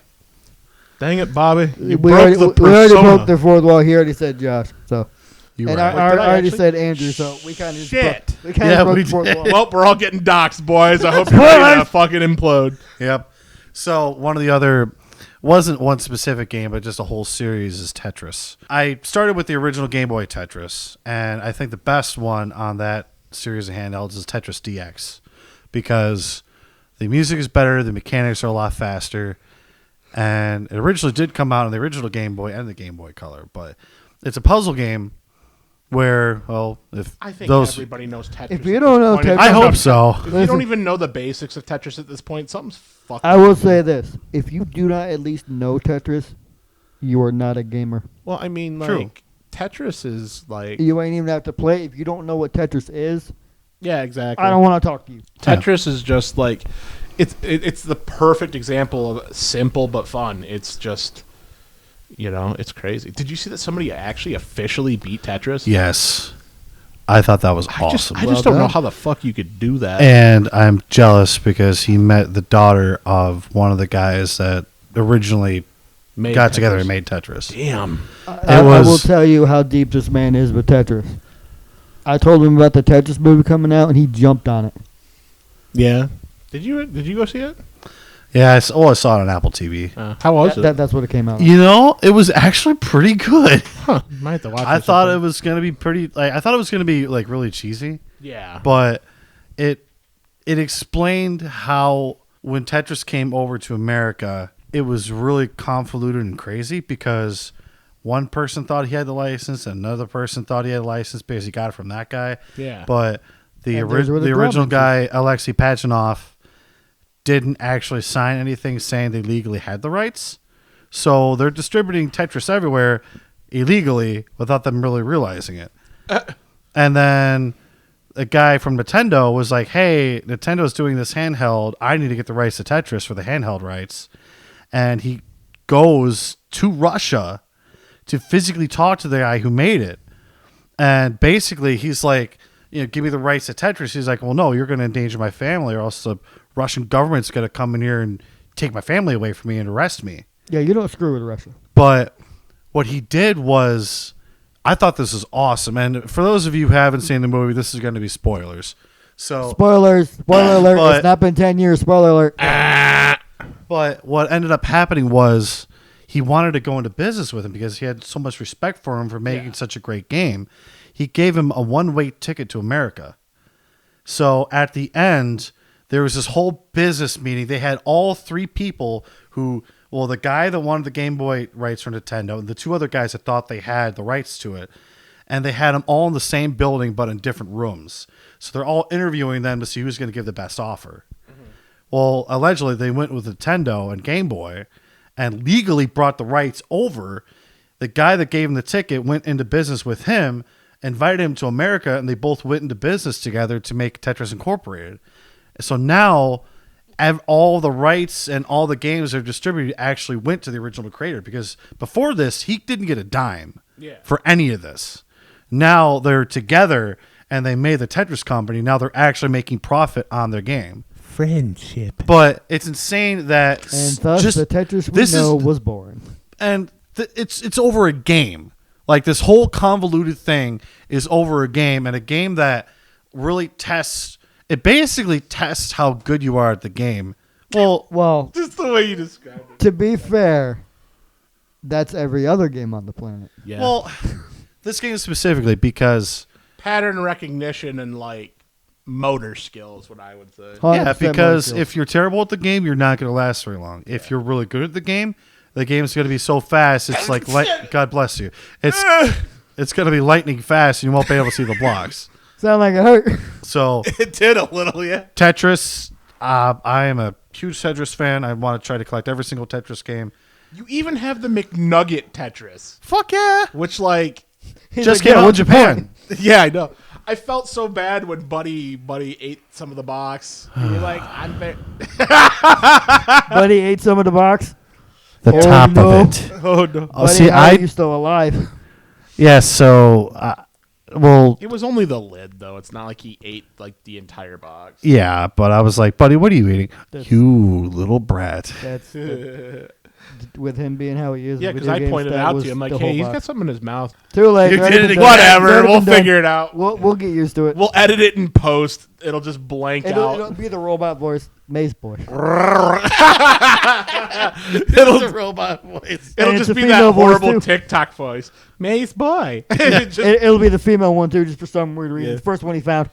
Dang it, Bobby. You We broke already, the we already persona. broke the fourth wall. He already said Josh. So. You And right. I Did I already actually? said Andrew, so we kind of Shit. we kind Yeah, of broke we the fourth did. wall. Well, we're all getting doxxed, boys. I hope you're ready to fucking implode. Yep. So one of the other wasn't one specific game, but just a whole series is Tetris. I started with the original Game Boy Tetris, and I think the best one on that series of handhelds is Tetris DX because the music is better, the mechanics are a lot faster, and it originally did come out on the original Game Boy and the Game Boy Color, but it's a puzzle game where, well, if I think those... everybody knows Tetris. If you at don't this know point. Tetris- I hope so. If you Listen. don't even know the basics of Tetris at this point, something's fucking. I will say this: if you do not at least know Tetris, you are not a gamer. Well, I mean, like True. Tetris is like. You ain't even have to play if you don't know what Tetris is. Yeah, exactly. I don't want to talk to you. Tetris is just like, it's the perfect example of simple but fun. It's just, it's crazy. Did you see that somebody actually officially beat Tetris? Yes. I thought that was awesome. I just Well don't know done. how the fuck you could do that. And I'm jealous because he met the daughter of one of the guys that originally Made got together Tetris. and made Tetris. Damn. I will tell you how deep this man is with Tetris. I told him about the Tetris movie coming out, and he jumped on it. Yeah. Did you go see it? Yeah, I saw it on Apple TV. How was it? That's what it came out. You know, it was actually pretty good. Huh. Might have to watch I it thought it sometime. was going to be pretty. Like, I thought it was going to be like really cheesy, Yeah. but it explained how when Tetris came over to America, it was really convoluted and crazy because one person thought he had the license, and another person thought he had a license because he got it from that guy. Yeah. But the And those were the original problems. guy, Alexei Pachinoff, didn't actually sign anything saying they legally had the rights. So they're distributing Tetris everywhere illegally without them really realizing it. And then a guy from Nintendo was like, hey, Nintendo's doing this handheld. I need to get the rights to Tetris for the handheld rights. And he goes to Russia to physically talk to the guy who made it. And basically he's like, give me the rights to Tetris. He's like, well, no, you're going to endanger my family or else the Russian government's going to come in here and take my family away from me and arrest me. Yeah, you don't screw with Russia. But what he did was, I thought this was awesome. And for those of you who haven't seen the movie, this is going to be spoilers. So, Spoiler alert. But- It's not been 10 years. Spoiler alert. but what ended up happening was he wanted to go into business with him because he had so much respect for him for making such a great game. He gave him a one-way ticket to America. So at the end, there was this whole business meeting. They had all three people who, well, the guy that wanted the Game Boy rights from Nintendo, and the two other guys that thought they had the rights to it, and they had them all in the same building but in different rooms. So they're all interviewing them to see who's going to give the best offer. Well, allegedly, they went with Nintendo and Game Boy and legally brought the rights over. The guy that gave him the ticket went into business with him, invited him to America, and they both went into business together to make Tetris Incorporated. So now all the rights and all the games that are distributed actually went to the original creator, because before this, he didn't get a dime for any of this. Now they're together and they made the Tetris company. Now they're actually making profit on their game. Friendship. But it's insane that And thus the Tetris we know was born. And it's over a game. Like, this whole convoluted thing is over a game, and a game that really basically tests how good you are at the game. Well, Just the way you describe it. to be fair, that's every other game on the planet. Yeah. Well, this game specifically, because pattern recognition and like motor skills, what I would say. 100% because motor if you're terrible at the game, you're not going to last very long. If you're really good at the game's going to be so fast. It's like God bless you. It's going to be lightning fast, and you won't be able to see the blocks. Sound like it hurt. So It did a little, yeah. Tetris. I am a huge Tetris fan. I want to try to collect every single Tetris game. You even have the McNugget Tetris, Fuck yeah! which like, Just came out in Japan. yeah, I know. I felt so bad when Buddy ate some of the box. You're like, I'm there. Buddy ate some of the box. The Oh, top no. of it. Oh no. Oh, Buddy, see, how are you still alive? yeah. So, well, It was only the lid though. It's not like he ate like the entire box. yeah. But I was like, buddy, what are you eating? That's- You little brat. That's with him being how he is. Yeah, with because video I games, pointed that out was to him like, the hey, whole he's box. got something in his mouth. Too late. You already did it been again. done. Whatever. Already We'll been done. figure it out. We'll get used to it. We'll edit it in post. It'll just blank It'll out. be the robot voice, MayesBoy. It'll robot voice. It'll And just it's a be female that voice, horrible too. TikTok voice. MayesBoy. It'll be the female one too, just for some weird reason. Yeah. The first one he found.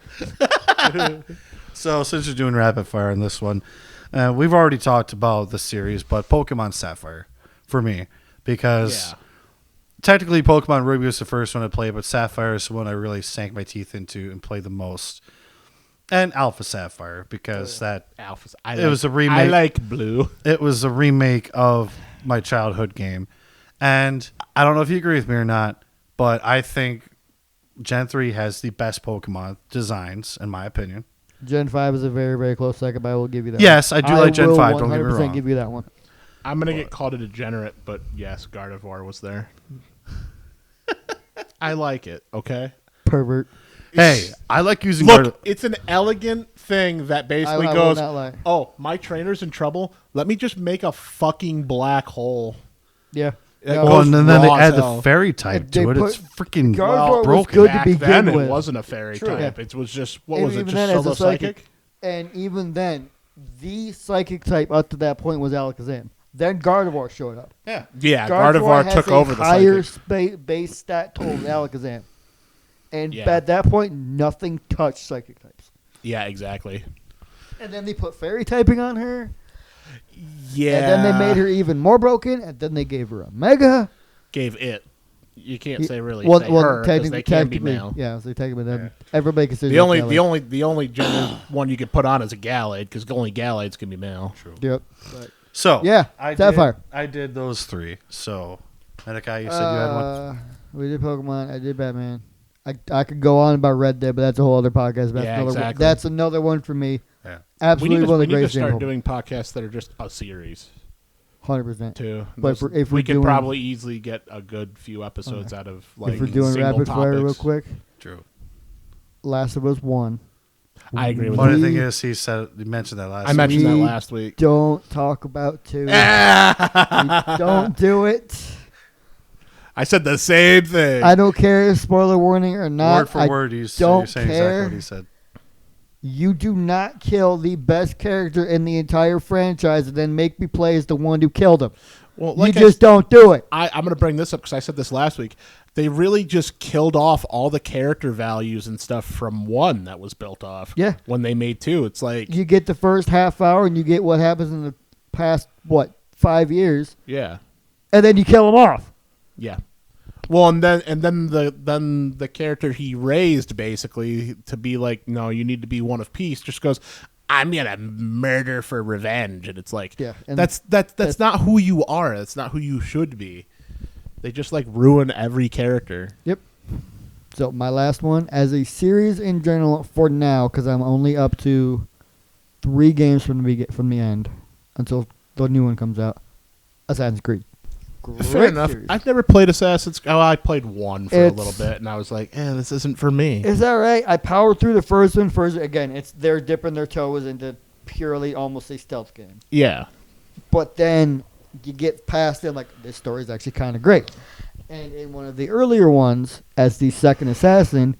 So since you're doing rapid fire in this one, we've already talked about the series, but Pokemon Sapphire for me, because technically Pokemon Ruby was the first one I played, but Sapphire is the one I really sank my teeth into and played the most. And Alpha Sapphire, because Alpha. was a remake. I like blue. It was a remake of my childhood game. And I don't know if you agree with me or not, but I think Gen 3 has the best Pokemon designs, in my opinion. Gen 5 is a very, very close second, but I will give you that. Yes, one. I do like Gen will 5, don't get me 100% wrong. give you that one. I'm gonna get called a degenerate, but yes, Gardevoir was there. I like it. Okay. Pervert. Hey, I like using Look, it's an elegant thing that basically I will goes, not lie. "Oh, my trainer's in trouble. Let me just make a fucking black hole." Yeah. It No, Oh, goes and then they raw add as the hell. fairy type They to it. It's put freaking Gardevoir was broken. good to Back begin then, with. it wasn't a fairy True. type. It was just what And was it? even Just then, as solo a psychic. psychic? And even then, the psychic type up to that point was Alakazam. Then Gardevoir showed up. Yeah. Yeah, Gardevoir has took a over the higher psychic. base stat total than Alakazam. And Yeah. at that point, nothing touched psychic types. Yeah, exactly. And then they put fairy typing on her. Yeah. And then they made her even more broken. And then they gave her a mega. Gave it. You can't say really Well, say her because technically, they can be male. yeah. So technically, then everybody considers The only gender one you could put on is a Gallade because only Gallades can be male. True. Yep. So, Yeah, Sapphire. I did those three. So, Menaki, you said you had one. We did Pokemon. I did Batman. I could go on about Red Dead, but that's a whole other podcast. That's Yeah, another one. exactly. That's another one for me. Yeah. Absolutely one of we the need to greatest start games. doing podcasts that are just a series 100%. too. But if we we're could doing- probably easily get a good few episodes out of like If we're doing single rapid fire real topics. quick, True. Last of Us 1. I agree with Funny that. thing is, he mentioned that last I mentioned that We last week. Don't talk about 2. I Don't do it. said the same thing. I don't care if spoiler warning or not. Word for I word, you're don't saying care. exactly what he said. You do not kill the best character in the entire franchise and then make me play as the one who killed him. well, You just don't do it. I'm going to bring this up because I said this last week. They really just killed off all the character values and stuff from 1 that was built off. Yeah. When they made 2, it's like You get the first half hour and you get what happens in the past, 5 years, yeah. and then you kill them off. Yeah. Well, and then the character he raised basically to be like, no, you need to be one of peace. Just goes, I'm gonna murder for revenge, and it's like, Yeah, and that's not who you are. That's not who you should be. They just like ruin every character. Yep. So my last one, as a series in general for now, because I'm only up to 3 games from the end until the new one comes out. Assassin's Creed. Fair enough. Series. I've never played Assassin's Creed. Oh, I played one for a little bit, and I was like, this isn't for me. Is that right? I powered through the first one. Again, they're dipping their toes into purely almost a stealth game. Yeah. But then you get past it, like, this story is actually kind of great. And in one of the earlier ones, as the second assassin,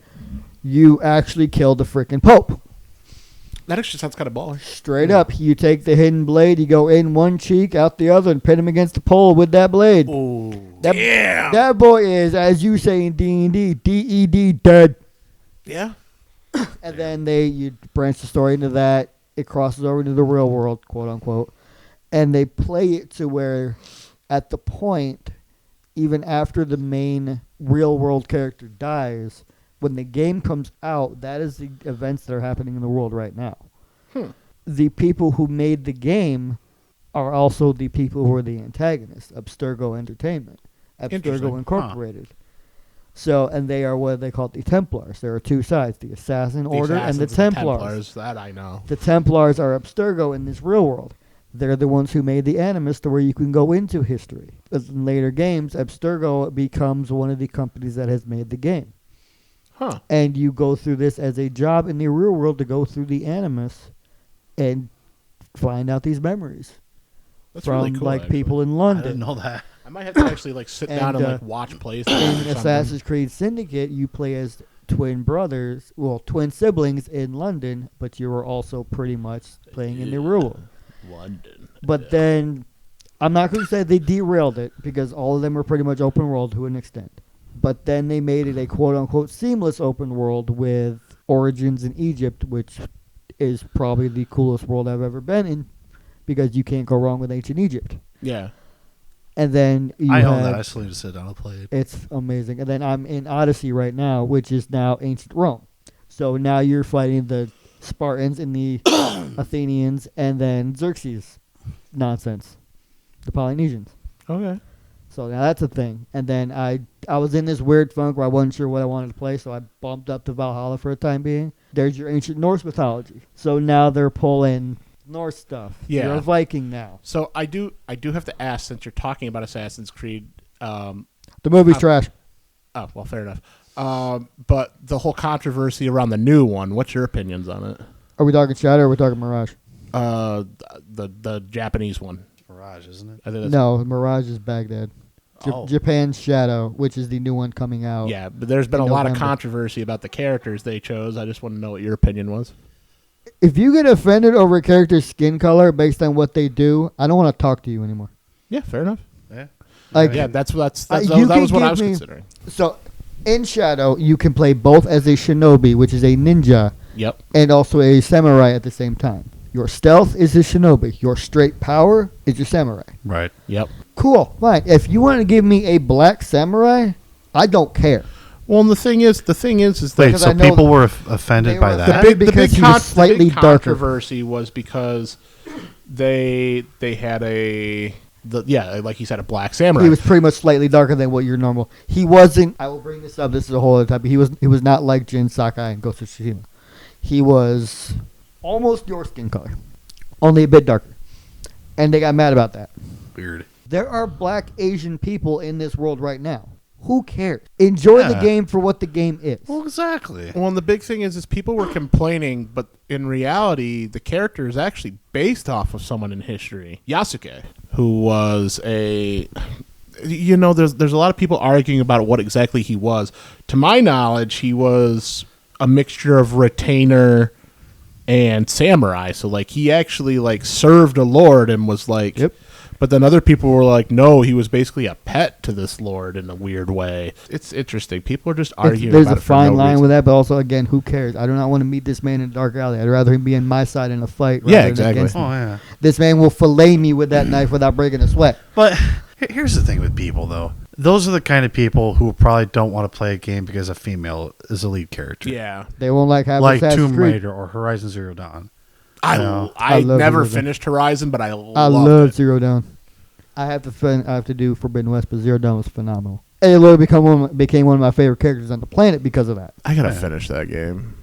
you actually kill the freaking Pope. That actually sounds kind of baller. Straight up, you take the hidden blade, you go in one cheek, out the other, and pin him against the pole with that blade. Oh, That boy is, as you say in D&D, DED, dead. Yeah. And then you branch the story into that. It crosses over into the real world, quote unquote. And they play it to where, at the point, even after the main real world character dies, when the game comes out, that is the events that are happening in the world right now. The people who made the game are also the people who are the antagonists, Abstergo Entertainment, Abstergo Incorporated. So, and they are what they call the Templars. There are 2 sides, the Assassin Order and the Templars. That I know. The Templars are Abstergo in this real world. They're the ones who made the Animus to where you can go into history. As in later games, Abstergo becomes one of the companies that has made the game. Huh. And you go through this as a job in the real world to go through the Animus and find out these memories. That's from really cool, like actually. people in I London. didn't know that. I might have to actually sit down and watch plays. In Assassin's Creed Syndicate, you play as twin siblings in London, but you were also pretty much playing in the real world. London. But then, I'm not going to say they derailed it, because all of them were pretty much open world to an extent. But then they made it a quote-unquote seamless open world with origins in Egypt, which is probably the coolest world I've ever been in, because you can't go wrong with ancient Egypt. Yeah. And then I own that. I still need to sit down and play it. It's amazing. And then I'm in Odyssey right now, which is now ancient Rome. So now you're fighting the Spartans and the Athenians, and then Xerxes nonsense, the Polynesians. Okay. So now that's a thing. And then I was in this weird funk where I wasn't sure what I wanted to play, so I bumped up to Valhalla for a time being. There's your ancient Norse mythology. So now they're pulling Norse stuff. Yeah. You're a Viking now. So I do have to ask, since you're talking about Assassin's Creed. The movie's trash. Oh, well, fair enough. But the whole controversy around the new one, what's your opinions on it? Are we talking Shadow or are we talking Mirage? The Japanese one. Mirage, isn't it? I think that's No, Mirage is Baghdad. Oh. Japan's Shadow, which is the new one coming out. Yeah, but there's been a in lot of November. controversy about the characters they chose. I just want to know what your opinion was. If you get offended over a character's skin color based on what they do, I don't want to talk to you anymore. Yeah, fair enough. Yeah. Like, Yeah, that was you what can I was give me- considering. So, in Shadow, you can play both as a shinobi, which is a ninja, Yep. and also a samurai at the same time. Your stealth is a shinobi. Your straight power is your samurai. Right. Yep. Cool, fine. If you want to give me a black samurai, I don't care. Well, and the thing is that Wait, Because so I know people were offended they by were that? offended. Because he was slightly big darker. controversy was because they had like you said, a black samurai. He was pretty much slightly darker than what you're normal. He wasn't. I will bring this up. This is a whole other topic. He was not like Jin Sakai and Ghost of Tsushima. He was almost your skin color, only a bit darker, and they got mad about that. Weird. There are black Asian people in this world right now. Who cares? Enjoy the Yeah. game for what the game is. Well, exactly. Well, and the big thing is people were complaining, but in reality, the character is actually based off of someone in history, Yasuke, who was there's a lot of people arguing about what exactly he was. To my knowledge, he was a mixture of retainer and samurai. So, like, he actually, like, served a lord and was like... Yep. But then other people were like, no, he was basically a pet to this lord in a weird way. It's interesting. People are just arguing There's about a it for fine no line reason. with that, but also, again, who cares? I do not want to meet this man in a dark alley. I'd rather him be on my side in a fight. Yeah, rather than exactly. against me. Oh, yeah. This man will fillet me with that knife without breaking a sweat. But here's the thing with people, though. Those are the kind of people who probably don't want to play a game because a female is a lead character. Yeah. They won't like having Like Assassin's Tomb Creed. Raider or Horizon Zero Dawn. I I love never Zero Dawn. finished Horizon, but I I loved love it. Zero Dawn. I have to do Forbidden West, but Zero Dawn was phenomenal. And it literally became one of my favorite characters on the planet because of that. I gotta Yeah. finish that game.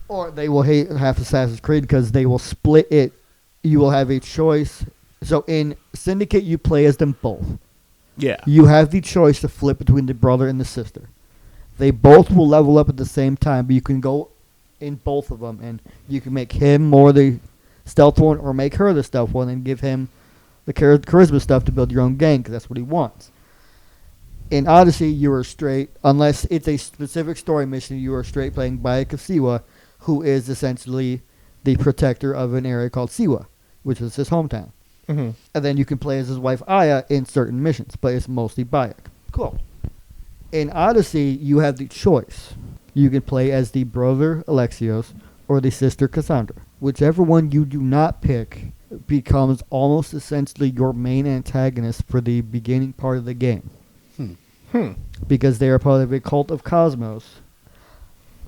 Or they will hate half Assassin's Creed because they will split it. You will have a choice. So in Syndicate, you play as them both. Yeah. You have the choice to flip between the brother and the sister. They both will level up at the same time, but you can go in both of them, and you can make him more the stealth one or make her the stealth one and give him the charisma stuff to build your own gang because that's what he wants. In Odyssey, you are straight, unless it's a specific story mission, you are straight playing Bayek of Siwa, who is essentially the protector of an area called Siwa, which is his hometown. Mm-hmm. And then you can play as his wife Aya in certain missions, but it's mostly Bayek. Cool. In Odyssey, you have the choice. You can play as the brother Alexios or the sister Cassandra. Whichever one you do not pick becomes almost essentially your main antagonist for the beginning part of the game. Because they are part of a cult of Cosmos.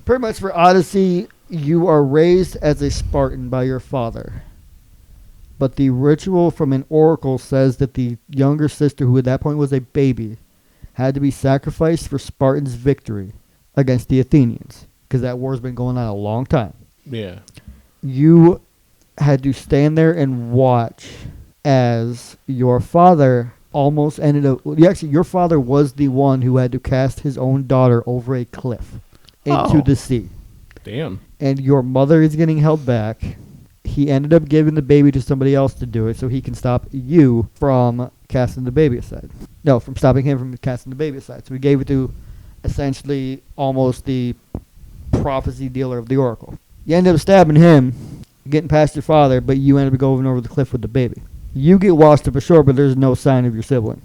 Pretty much for Odyssey, you are raised as a Spartan by your father. But the ritual from an oracle says that the younger sister, who at that point was a baby, had to be sacrificed for Spartan's victory against the Athenians. Because that war's been going on a long time. Yeah. You had to stand there and watch as your father almost ended up... Actually, your father was the one who had to cast his own daughter over a cliff into the sea. Damn. And your mother is getting held back. He ended up giving the baby to somebody else to do it so he can stop you from casting the baby aside. No, from stopping him from casting the baby aside. So he gave it to essentially almost the prophecy dealer of the oracle. You end up stabbing him, getting past your father, but you end up going over the cliff with the baby. You get washed up ashore, but there's no sign of your sibling.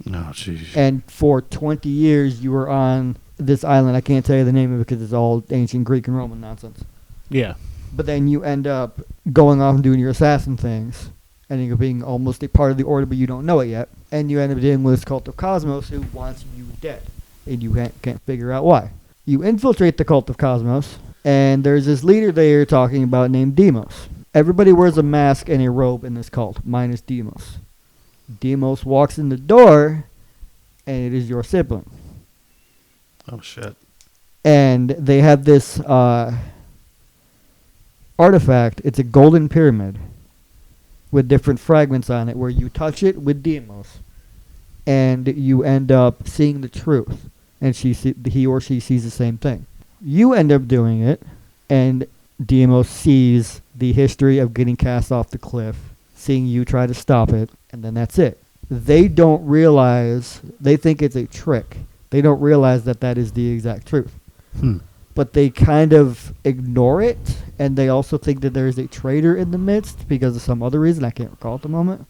Oh, jeez. And for 20 years, you were on this island. I can't tell you the name of it because it's all ancient Greek and Roman nonsense. Yeah. But then you end up going off and doing your assassin things, ending up being almost a part of the order, but you don't know it yet. And you end up dealing with this cult of Cosmos who wants you dead, and you can't figure out why. You infiltrate the cult of Cosmos, and there's this leader they're talking about named Demos. Everybody wears a mask and a robe in this cult, minus Demos. Demos walks in the door, and it is your sibling. Oh, shit. And they have this artifact. It's a golden pyramid with different fragments on it where you touch it with Demos, and you end up seeing the truth. And he or she sees the same thing. You end up doing it, and Demos sees the history of getting cast off the cliff, seeing you try to stop it, and then that's it. They don't realize, they think it's a trick. They don't realize that that is the exact truth. But they kind of ignore it, and they also think that there is a traitor in the midst because of some other reason I can't recall at the moment,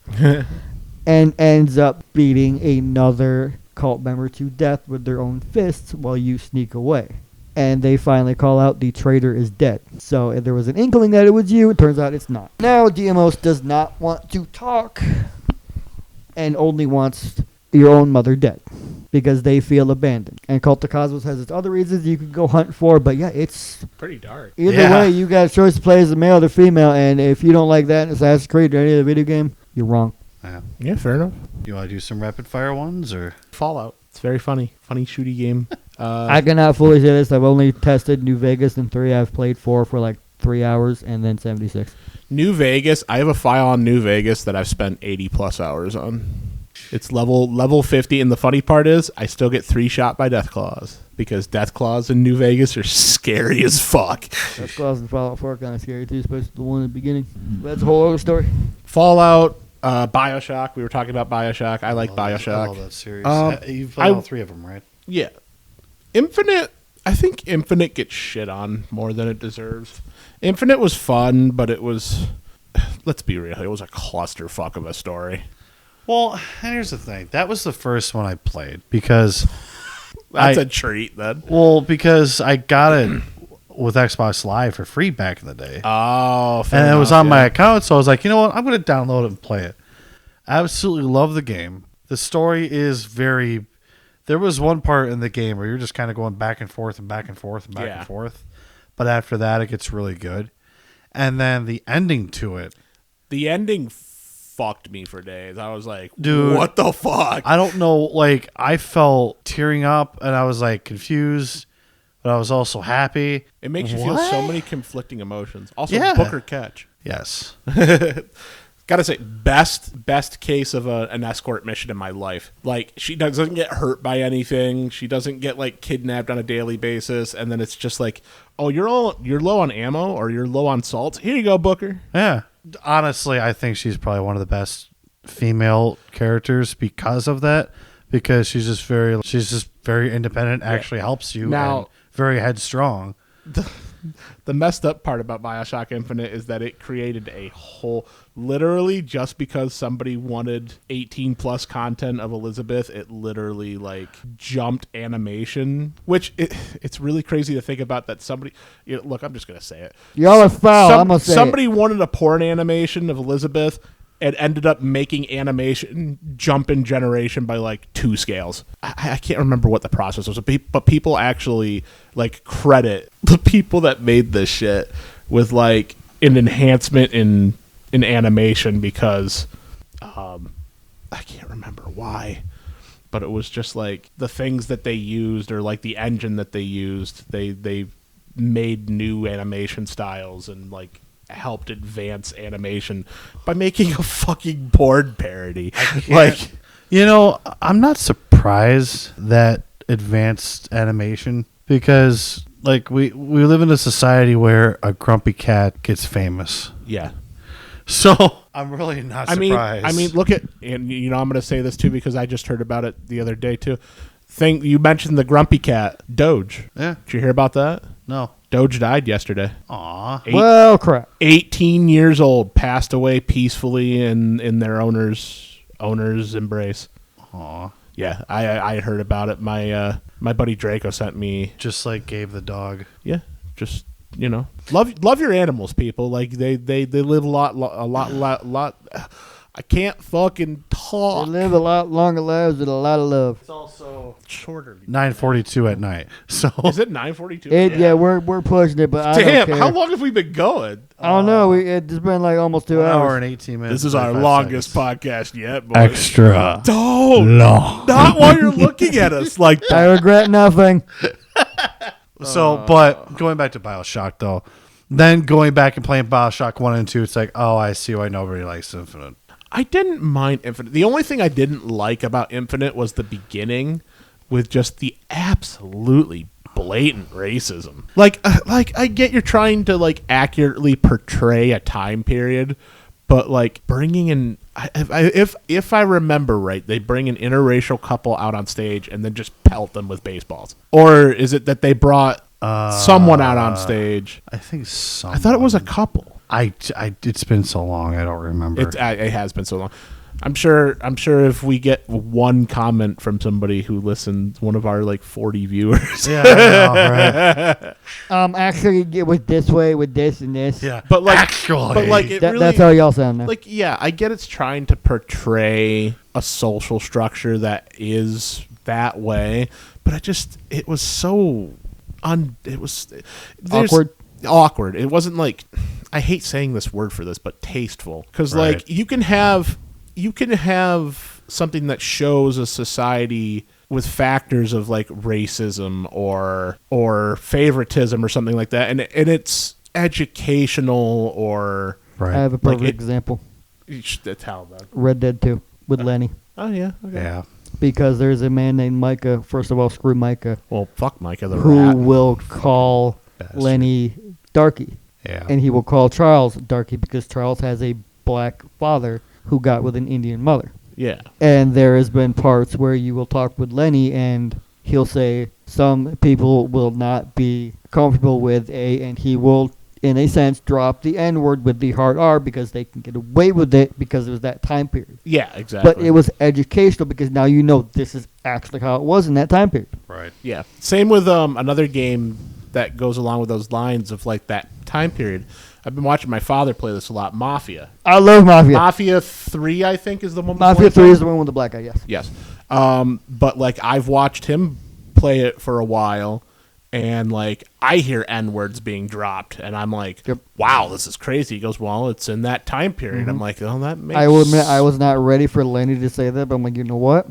and ends up beating another cult member to death with their own fists while you sneak away. And they finally call out the traitor is dead. So if there was an inkling that it was you, it turns out it's not. Now Demos does not want to talk and only wants your own mother dead because they feel abandoned. And Cult of Cosmos has its other reasons you can go hunt for, but yeah, it's pretty dark. Either way, you got a choice to play as a male or female, and if you don't like that in Assassin's Creed or any other video game, you're wrong. Yeah, fair enough. You want to do some rapid fire ones or Fallout? It's very funny shooty game. I cannot fully say this. I've only tested New Vegas and 3. I've played 4 for like 3 hours and then 76. New Vegas. I have a file on New Vegas that I've spent 80 plus hours on. It's level 50, and the funny part is I still get 3 shot by Death Claws because Death Claws in New Vegas are scary as fuck. Death Claws and Fallout 4 are kind of scary too, especially the one in the beginning. That's a whole other story. Fallout, BioShock. We were talking about BioShock. I like BioShock. I love that series. You've played all 3 of them, right? Yeah. Infinite. I think Infinite gets shit on more than it deserves. Infinite was fun, but it was, let's be real, it was a clusterfuck of a story. Well, and here's the thing. That was the first one I played because... That's a treat, then. Well, because I got it with Xbox Live for free back in the day. Oh, fair And enough, it was on my account, so I was like, you know what? I'm going to download it and play it. I absolutely love the game. The story is very... There was one part in the game where you're just kind of going back and forth and back and forth and back and forth. But after that, it gets really good. And then the ending to it. The ending fucked me for days. I was like, dude, what the fuck? I don't know. Like, I felt tearing up and I was like confused. but I was also happy. It makes you feel so many conflicting emotions. Also, Yeah. Booker catch. Yes. Gotta say, best case of an escort mission in my life. Like, she doesn't get hurt by anything. She doesn't get like kidnapped on a daily basis, and then it's just like, oh, you're low on ammo or you're low on salt. Here you go, Booker. Yeah. Honestly, I think she's probably one of the best female characters because of that. Because she's just very independent. Actually, helps you. Now, and very headstrong. The messed up part about BioShock Infinite is that it created a whole, literally just because somebody wanted 18 plus content of Elizabeth, it literally like jumped animation, which it's really crazy to think about that somebody, look, I'm just going to say it. Y'all are foul. I'm going to say somebody wanted a porn animation of Elizabeth and ended up making animation jump in generation by like 2 scales. I can't remember what the process was, but people actually like credit the people that made this shit with like an enhancement in animation because I can't remember why, but it was just like the things that they used or like the engine that they used. They made new animation styles and like helped advance animation by making a fucking porn parody. Like, I'm not surprised that advanced animation because like we live in a society where a grumpy cat gets famous. yeah. So I'm really not surprised. I mean, look at, and I'm going to say this too because I just heard about it the other day too. You mentioned the grumpy cat, Doge. Yeah. Did you hear about that? No. Doge died yesterday. Aw. well, crap. 18 years old, passed away peacefully in their owner's embrace. Aw. Yeah, I heard about it. My buddy Draco sent me. Just like gave the dog. Yeah, just love your animals, people. Like they live a lot. I can't fucking talk. They live a lot longer lives with a lot of love. It's also shorter. 9:42 at night. So Is it 9:42? Yeah, we're pushing it, but I don't Damn, care. how long have we been going? I don't know. It's been like almost 2 1 hour hours. and 18 minutes. This is our 35 longest seconds. podcast yet, boys. Extra Don't. long. Not while you're looking at us like that. I regret nothing. So, but going back to BioShock though, then going back and playing BioShock 1 and 2, it's like, oh, I see why nobody likes Infinite. I didn't mind Infinite. The only thing I didn't like about Infinite was the beginning with just the absolutely blatant racism. Like I get you're trying to like accurately portray a time period, but like bringing in, if I remember right, they bring an interracial couple out on stage and then just pelt them with baseballs. Or is it that they brought someone out on stage? I think so. I thought it was a couple. It's been so long, I don't remember. It has been so long. I'm sure if we get one comment from somebody who listens, one of our like 40 viewers. Yeah, I know, right? Actually, it was this way with this and this. Yeah, But like, actually, it really, That's how y'all sound now. like, yeah, I get it's trying to portray a social structure that is that way, but it was so awkward. It wasn't like, I hate saying this word for this, but tasteful, because Right. like you can have something that shows a society with factors of like racism or favoritism or something like that, and it's educational or right. I have a perfect Like example. tell them. Red Dead 2 with Lenny. Oh yeah, okay. Yeah, Because there's a man named Micah. First of all, screw Micah. Well, fuck Micah the Who rat. will call Bastard. Lenny Darky. yeah. And he will call Charles Darky because Charles has a black father who got with an Indian mother. Yeah. And there has been parts where you will talk with Lenny and he'll say some people will not be comfortable with and he will, in a sense, drop the N-word with the hard R because they can get away with it because it was that time period. Yeah, exactly. But it was educational because now you know this is actually how it was in that time period. Right. Yeah. Same with another game that goes along with those lines of like that time period. I've been watching my father play this a lot. Mafia. I love Mafia. Mafia 3, I think, is the one. Mafia before 3 that. is the one with the black guy, yes. Yes. But like I've watched him play it for a while, and like I hear N-words being dropped, and I'm like, Yep. wow, this is crazy. He goes, well, it's in that time period. I'm like, oh, that makes I will admit I was not ready for Lenny to say that, but I'm like, you know what?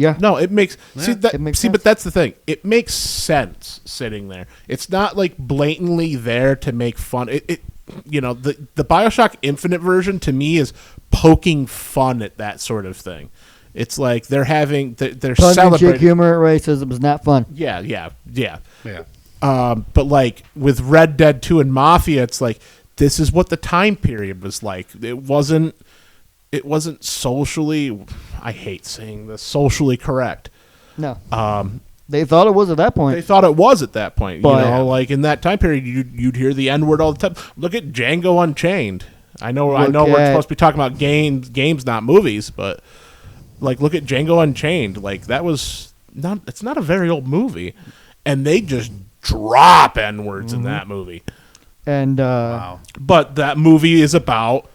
Yeah. No, it makes It makes sense. but that's the thing. It makes sense sitting there. It's not like blatantly there to make fun. It you know, the BioShock Infinite version to me is poking fun at that sort of thing. It's like they're celebrating humor, racism is not fun. Yeah. Yeah. But like with Red Dead 2 and Mafia, it's like this is what the time period was like. It wasn't socially, I hate saying this, socially correct. No. They thought it was at that point. They thought it was at that point. But, like in that time period, you'd hear the N-word all the time. Look at Django Unchained. I know we're supposed to be talking about games, not movies, but like look at Django Unchained. Like that was it's not a very old movie, and they just drop N-words in that movie. And Wow. But that movie is about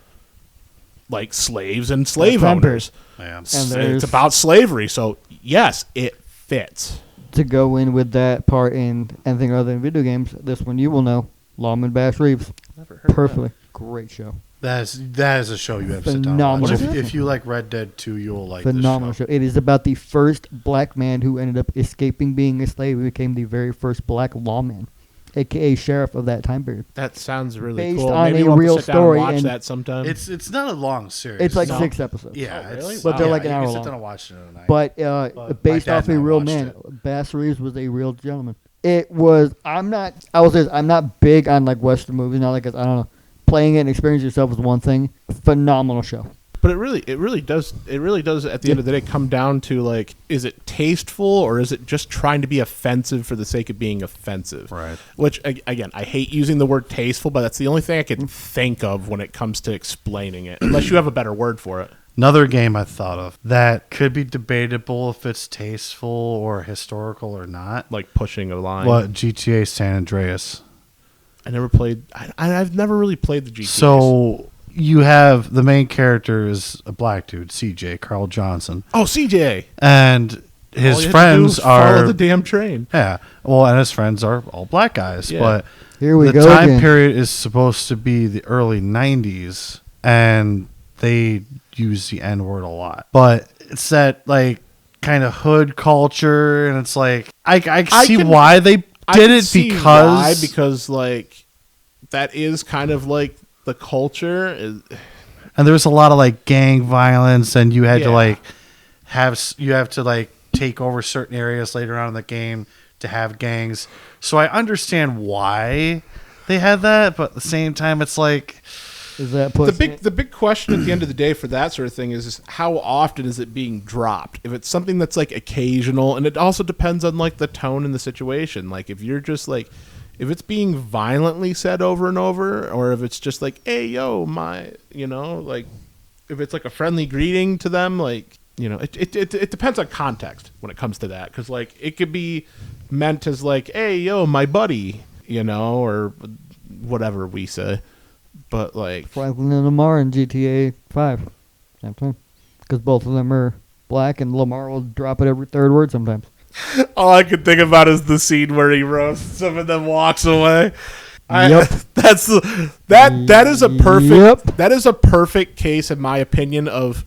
like slaves and slave owners. Yeah. It's about slavery, so yes, it fits. To go in with that part in anything other than video games, this one you will know, Lawman Bass Reeves. Never heard Perfectly. Great show. That is a show you have to sit down and Phenomenal. watch. If you like Red Dead 2, you'll like Phenomenal this show. show. It is about the first black man who ended up escaping being a slave. He became the very first black lawman, a.k.a. sheriff of that time period. That sounds really Based cool. on Maybe a we'll have to real sit down story and watch and- that sometime. It's not a long series. It's like No. 6 episodes. Yeah, Oh, really? But they're Wow. like an you hour can sit long. down and watch it in a night. But my based dad off a and I real watched man, it. Bass Reeves was a real gentleman. It was. I'm not big on like Western movies. Not like I don't know. Playing it and experiencing yourself is one thing. Phenomenal show. But it really does at the end of the day come down to like, is it tasteful or is it just trying to be offensive for the sake of being offensive? Right. Which again, I hate using the word tasteful, but that's the only thing I can think of when it comes to explaining it, unless you have a better word for it. Another game I thought of that could be debatable if it's tasteful or historical or not. Like pushing a line. What GTA San Andreas. I never played. I've never really played the GTA. So you have the main character is a black dude, CJ Carl Johnson, CJ. and All his you have to do friends is follow are the damn train. yeah. Well, and his friends are all black guys, Yeah. but Here we the go time again. period is supposed to be the early 90s, and they use the N-word a lot. But it's that like kind of hood culture, and it's like I see why they did it because like that is kind of like the culture. and there was a lot of like gang violence, and you had to Yeah. like take over certain areas later on in the game to have gangs. So I understand why they had that, but at the same time, it's like Is that The big question at the end of the day for that sort of thing is how often is it being dropped? If it's something that's like occasional, and it also depends on like the tone and the situation. Like if you're just like, if it's being violently said over and over, or if it's just like, hey yo, like if it's like a friendly greeting to them, like it depends on context when it comes to that, because like it could be meant as like, hey yo, my buddy, or whatever we say. But like Franklin and Lamar in GTA 5, same time, because both of them are black, and Lamar will drop it every third word sometimes. all I could think about is the scene where he roasts him and then walks away. Yep. That is a perfect Yep. that is a perfect case in my opinion of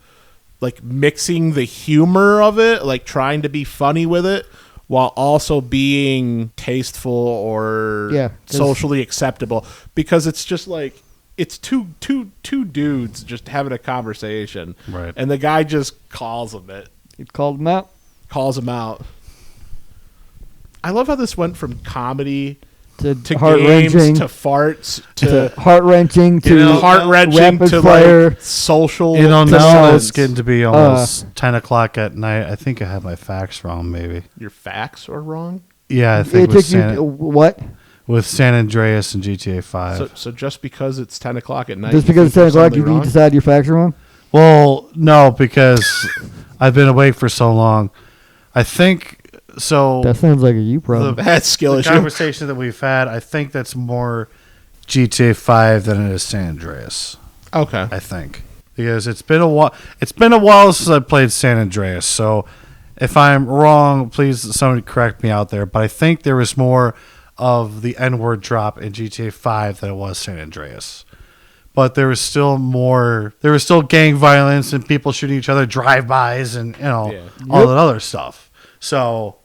like mixing the humor of it, like trying to be funny with it, while also being tasteful or Yeah, 'cause- socially acceptable. Because it's just like it's two dudes just having a conversation, Right. and the guy just calls him out. Calls him out. I love how this went from comedy To to heart games wrenching, to farts to to heart wrenching, to heart wrenching rapid to fire. like social. now nonsense. it's getting to be almost 10 o'clock at night. I think I have my facts wrong, maybe. Your facts are wrong. Yeah, I think It took you what? with San Andreas and GTA 5. So just because it's 10 o'clock at night, Just you because it's think 10 o'clock, there's you something decide your facts are wrong? Well, no, because I've been awake for so long. I think so. That sounds like a you problem. wrong? That's skill The issue. conversation that we've had, I think that's more GTA 5 than it is San Andreas. Okay. I think because it's been a while. It's been a while since I played San Andreas. So if I'm wrong, please somebody correct me out there. But I think there was more of the N-word drop in GTA 5 than it was San Andreas. but there was still more. There was still gang violence and people shooting each other, drive-bys, and all that other stuff. So,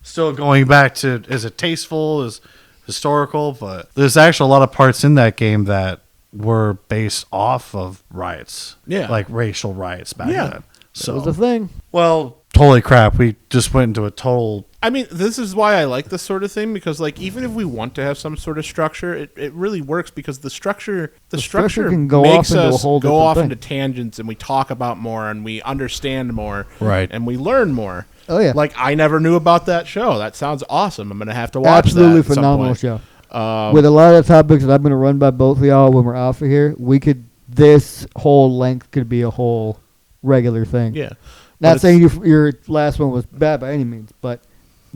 still going back to, is it tasteful, is historical, but there's actually a lot of parts in that game that were based off of riots. Yeah. Like racial riots back then. So That was the thing. Well, holy crap, we just went into a total... I mean, this is why I like this sort of thing, because like even if we want to have some sort of structure, it really works because the structure can go makes off into a us whole go off different into tangents, and we talk about more, and we understand more, Right. and we learn more. Oh, yeah. Like I never knew about that show. That sounds awesome. I'm gonna have to watch Absolutely that. phenomenal show. With a lot of the topics that I'm going to run by both of y'all when we're off of here, this whole length could be a whole regular thing. Yeah. Not saying your last one was bad by any means, but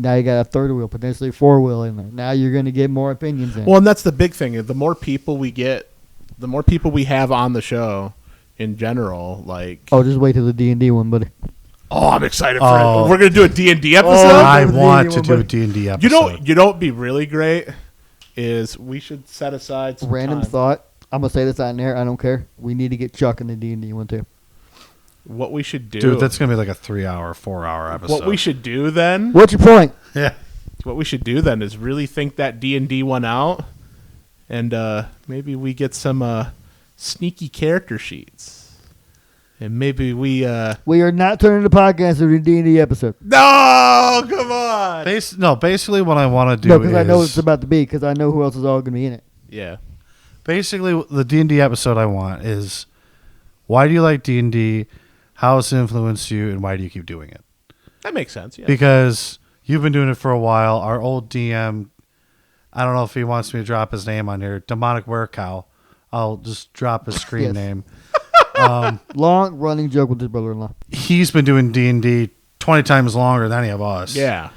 now you got a third wheel, potentially 4-wheel in there. Now you're going to get more opinions in. Well, and that's the big thing. The more people we get, the more people we have on the show in general. Like, oh, just wait till the D&D one, buddy. oh, I'm excited for it. We're going to do a D&D episode. I want to do a D&D episode. You know what'd be really great is we should set aside some Random time. thought. I'm going to say this on there. I don't care. We need to get Chuck in the D&D one, too. What we should do. Dude, that's going to be like a 3-hour, 4-hour episode. What we should do then. What's your point? Yeah. What we should do then is really think that D&D one out, and maybe we get some sneaky character sheets, and maybe we are not turning the podcast into a D&D episode. No, come on. Basically what I want to do No, because I know what is... it's about to be, because I know who else is all going to be in it. Yeah. Basically, the D&D episode I want is, why do you like D&D, how has it influenced you, and why do you keep doing it? That makes sense, yeah. Because you've been doing it for a while. Our old DM, I don't know if he wants me to drop his name on here, Demonic Werecow. I'll just drop his screen Yes. name. Long running joke with his brother-in-law. He's been doing D&D 20 times longer than any of us. Yeah.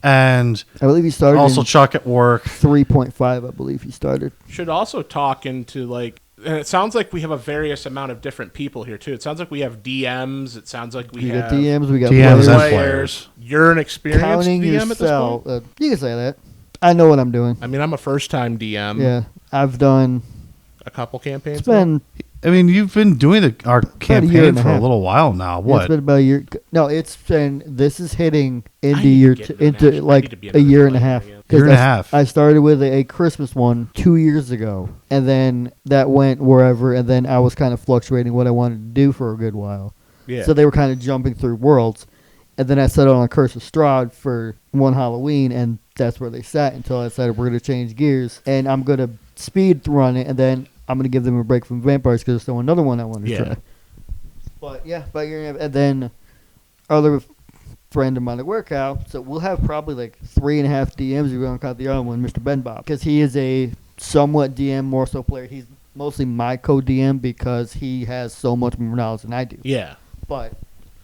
And I believe he started also in Chuck at work. 3.5, I believe he started. Should also talk into like, and it sounds like we have a various amount of different people here too. It sounds like we have DMs. It sounds like we got have DMs, we got DMs players. and players. You're an experienced Counting DM at this yourself. point. You can say that. I know what I'm doing. I mean, I'm a first-time DM. Yeah. I've done... A couple campaigns. It's been... I mean, you've been doing our year campaign and a for a half. little while now. It's What? been about a year. No, it's been... This is hitting I into need to year... get into into Nash. I like need to be a another year and a player half. again. 'Cause Year and a half. I started with a Christmas one 2 years ago. And then that went wherever. And then I was kind of fluctuating what I wanted to do for a good while. Yeah. So they were kind of jumping through worlds. And then I settled on Curse of Strahd for one Halloween, and that's where they sat until I decided we're going to change gears. And I'm going to speed run it, and then I'm going to give them a break from vampires because there's still another one I want to try. But yeah, and then other friend of mine at Workout, so we'll have probably like 3.5 DMs if you want to count the other one, Mr. Ben Bob. Because he is a somewhat DM, more so player. He's mostly my co-DM because he has so much more knowledge than I do. Yeah. But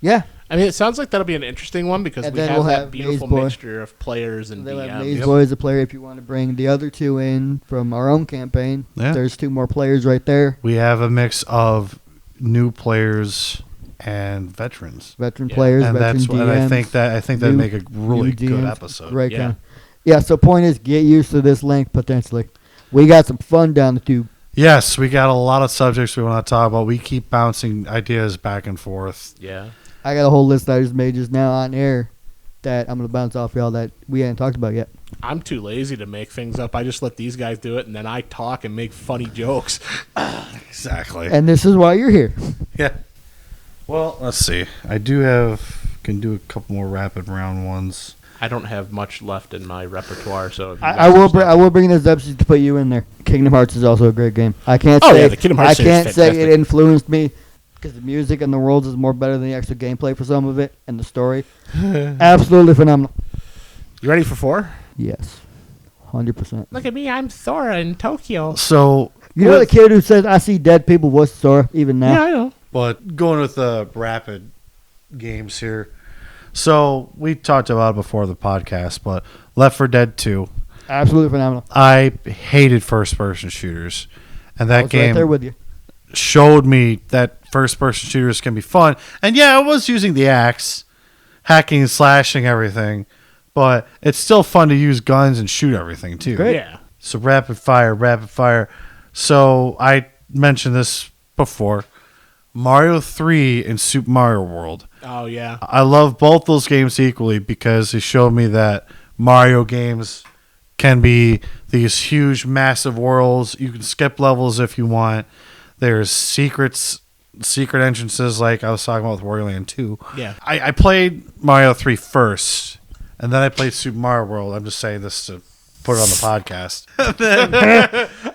yeah. I mean, it sounds like that'll be an interesting one because And we then have we'll that have beautiful MayesBoy. mixture of players and Then we have DMs. MayesBoy as a player if you want to bring the other two in from our own campaign. Yeah. There's 2 more players right there. We have a mix of new players and veterans. Veteran Yeah. players, And veteran that's DMs. what I think that'd new- make a really new good DMs. episode. Right, Yeah. Ken? Yeah, so point is, get used to this length potentially. We got some fun down the tube. Yes, we got a lot of subjects we want to talk about. We keep bouncing ideas back and forth. Yeah. I got a whole list I just made just now on air that I'm going to bounce off y'all that we hadn't talked about yet. I'm too lazy to make things up. I just let these guys do it, and then I talk and make funny jokes. Exactly. And this is why you're here. Yeah. Well, let's see. I can do a couple more rapid round ones. I don't have much left in my repertoire, so if you I guys will just- I will bring this up just to put you in there. Kingdom Hearts is also a great game. I can't Oh, say yeah, the Kingdom Hearts I series is can't say it fantastic. influenced me because the music and the worlds is more better than the actual gameplay for some of it and the story. Absolutely phenomenal. You ready for 4? Yes, 100%. Look at me, I'm Sora in Tokyo. So, You know the kid who says, I see dead people, what's Sora, even now? Yeah, I know. but going with the rapid games here. So, we talked about it before the podcast, but Left 4 Dead 2. Absolutely phenomenal. I hated first-person shooters. And I that was game right there with you. showed me that first-person shooters can be fun. And yeah, I was using the axe, hacking and slashing everything, but it's still fun to use guns and shoot everything too. Great. Yeah. So rapid fire. So I mentioned this before. Mario 3 and Super Mario World. Oh, yeah. I love both those games equally because it showed me that Mario games can be these huge, massive worlds. You can skip levels if you want. There's secret entrances like I was talking about with Wario Land 2. Yeah. I played Mario 3 first, and then I played Super Mario World. I'm just saying this to put it on the podcast.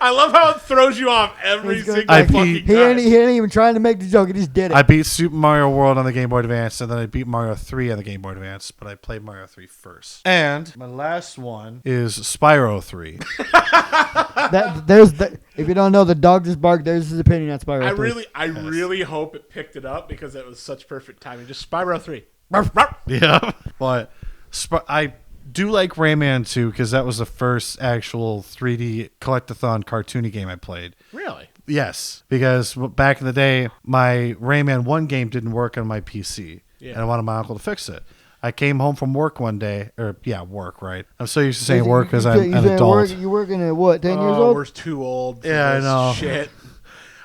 I love how it throws you off every He's good. single I fucking beat- He time. ain't even trying to make the joke. He just did it. I beat Super Mario World on the Game Boy Advance, and then I beat Mario 3 on the Game Boy Advance, but I played Mario 3 first. And my last one is Spyro 3. If you don't know, the dog just barked. There's his opinion on Spyro. I really hope it picked it up because it was such perfect timing. Just Spyro 3. Yeah. But I do like Rayman 2 because that was the first actual 3D collectathon cartoony game I played. Really? Yes, because back in the day, my Rayman 1 game didn't work on my PC, and I wanted my uncle to fix it. I came home from work one day, work, right? I'm so used to saying work because I'm an adult. You working at what, 10 years old? We're too old for Yeah, I this know. shit.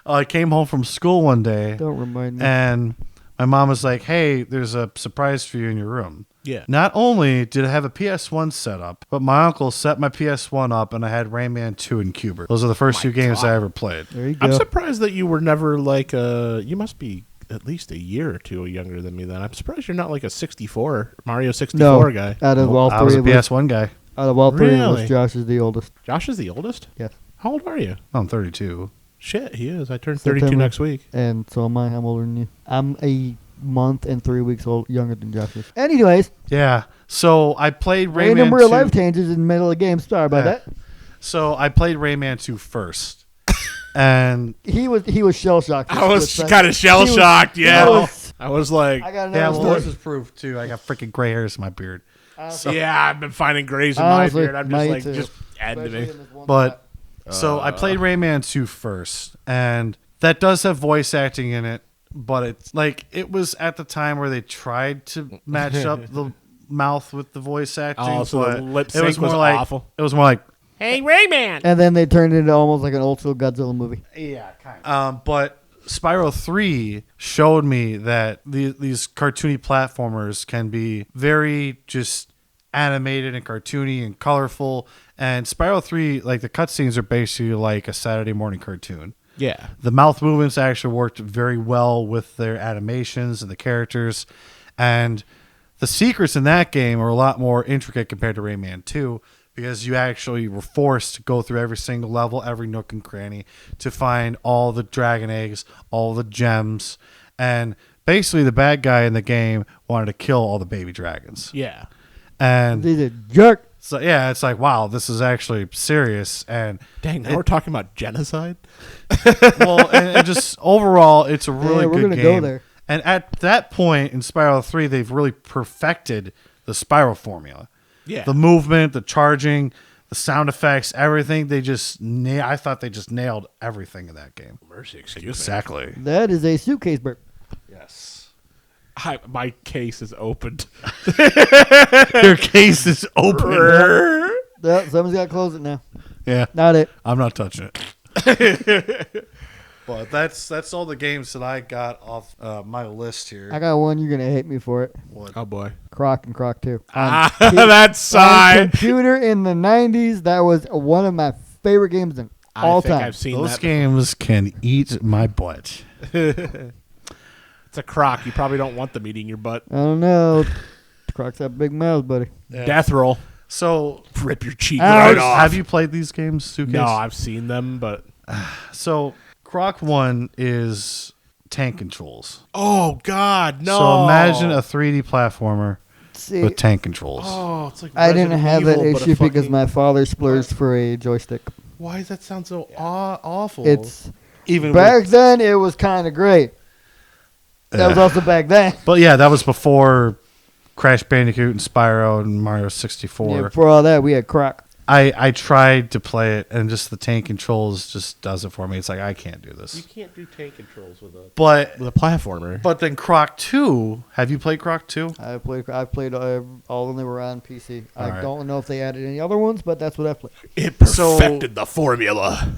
I came home from school one day, Don't remind me. and my mom was like, "Hey, there's a surprise for you in your room." Yeah. Not only did I have a PS1 set up, but my uncle set my PS1 up, and I had Rayman 2 and Cuber. Those are the first two games I ever played. There you go. I'm surprised that you were never like you must be at least a year or two younger than me then. I'm surprised you're not like a 64, Mario 64 guy. Out of all I was three a of us, PS1 guy. out of all three of Really? us, Josh is the oldest. Josh is the oldest? Yes. How old are you? I'm 32. Shit, he is. I turned 32 September. next week. And so am I. I'm older than you. I'm a month and 3 weeks younger than Josh is. Anyways, Yeah. So I played Rayman random 2. real life changes in the middle of the game. Sorry about Yeah. that. So I played Rayman 2 first. And He was shell shocked. I was kind of shell shocked, yeah. I was like, I got yeah, another well, story. this is proof too. I got freaking gray hairs in my beard. yeah, I've been finding grays in my Honestly, beard. I'm just mine like, too. just adding to Especially me. in this one But spot. so I played Rayman 2 first, and that does have voice acting in it, but it's like it was at the time where they tried to match up the mouth with the voice acting. Oh, so but the lip it sync was more was like awful. It was more like Hey, Rayman! And then they turned it into almost like an old school Godzilla movie. yeah, kind of. But Spyro 3 showed me that these cartoony platformers can be very just animated and cartoony and colorful. And Spyro 3, like the cutscenes are basically like a Saturday morning cartoon. Yeah. The mouth movements actually worked very well with their animations and the characters. And the secrets in that game are a lot more intricate compared to Rayman 2 because you actually were forced to go through every single level, every nook and cranny to find all the dragon eggs, all the gems. And basically the bad guy in the game wanted to kill all the baby dragons. Yeah. And He's a jerk. so, yeah, it's like, wow, this is actually serious. And Dang, now we're talking about genocide? well, and just overall, it's a really we're good gonna game. go there. And at that point in Spyro 3, they've really perfected the Spyro formula. Yeah. The movement, the charging, the sound effects, everything. They just I thought they just nailed everything in that game. Mercy, excuse Exactly. That is a suitcase burp. Yes. me. My case is opened. Your case is open. Well, someone's got to close it now. Yeah. Not it. I'm not touching it. But that's all the games that I got off my list here. I got one. You're going to hate me for it. What? Oh, boy. Croc and Croc 2. That On side. computer in the 90s, that was one of my favorite games in all I think time. I've seen Those that. games can eat my butt. It's a croc. You probably don't want them eating your butt. I don't know. Crocs have big mouths, buddy. Yeah. Death roll. So, Rip your cheek Ouch. right off. have you played these games, Suitcase? No, I've seen them, but... So, Croc 1 is tank controls. Oh, God, no. So, imagine a 3D platformer See, with tank controls. Oh, it's like I didn't Resident have that Evil, but a issue because fucking- my father splurged for a joystick. Why does that sound so awful? It's Even back then it was kind of great. That was also back then. But yeah, that was before Crash Bandicoot and Spyro and Mario 64. Yeah, before all that, we had Croc. I tried to play it, and just the tank controls just does it for me. It's like, I can't do You this. can't do tank controls with a But platformer. then Croc 2, have you played Croc 2? I played all of them were on PC. I All right. don't know if they added any other ones, but that's what I played. It perfected the formula.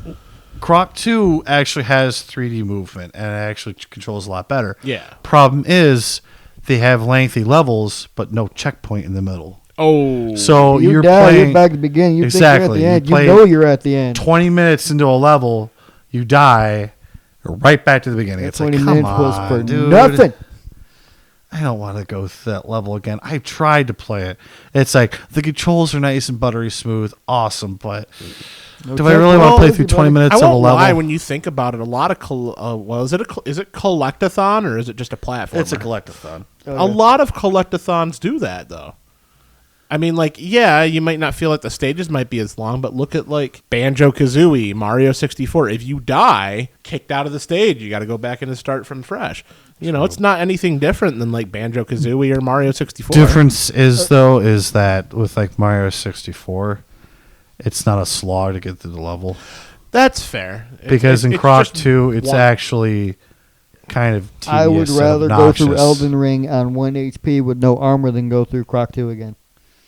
Croc 2 actually has 3D movement and it actually controls a lot better. Yeah. Problem is, they have lengthy levels, but no checkpoint in the middle. Oh. So you you're die, playing you're back at the beginning. You exactly. think you're at the You end. play You know you're at the end. 20 minutes into a level, you die, you're right back to the beginning. That It's like, 20 come minutes on, was for dude. nothing. I don't want to go through that level again. I tried to play it. It's like the controls are nice and buttery smooth, awesome, but do I really want to play through 20 minutes I of a won't level? lie, when you think about it, a lot of is it collectathon or is it just a platform? It's a collectathon. A lot of collectathons do that though. I mean, like, yeah, you might not feel like the stages might be as long, but look at like Banjo-Kazooie, Mario 64. If you die, kicked out of the stage, you got to go back and start from fresh. You know, it's not anything different than like Banjo-Kazooie or Mario 64. Difference is that with like Mario 64, it's not a slog to get through the level. That's fair. Because in Croc just 2, it's one- actually kind of tedious. I would and rather go obnoxious. through Elden Ring on 1 HP with no armor than go through Croc 2 again.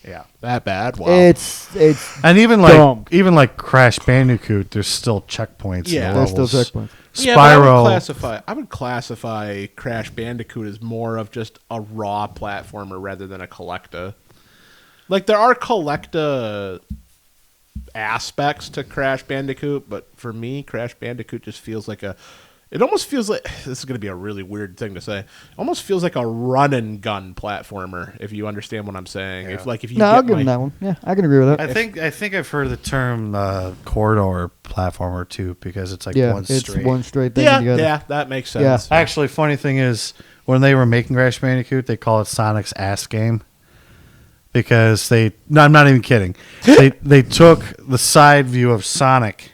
Yeah. that bad. Wow. It's And even dumb. like Crash Bandicoot, there's still checkpoints. Yeah. in the There's still levels. checkpoints. Yeah, but Spyro. I would classify Crash Bandicoot as more of just a raw platformer rather than a collecta. Like there are collecta aspects to Crash Bandicoot, but for me, Crash Bandicoot just feels like it almost feels like, this is going to be a really weird thing to say, almost feels like a run and gun platformer, if you understand what I'm saying. Yeah. If you No, I'll get give him that one. Yeah, I can agree with that. I think I've heard the term corridor platformer too, because it's like yeah, one it's straight. one straight thing yeah, together. yeah, that makes sense. Yeah. Actually, funny thing is, when they were making Crash Bandicoot, they call it Sonic's ass game. Because I'm not even kidding. They took the side view of Sonic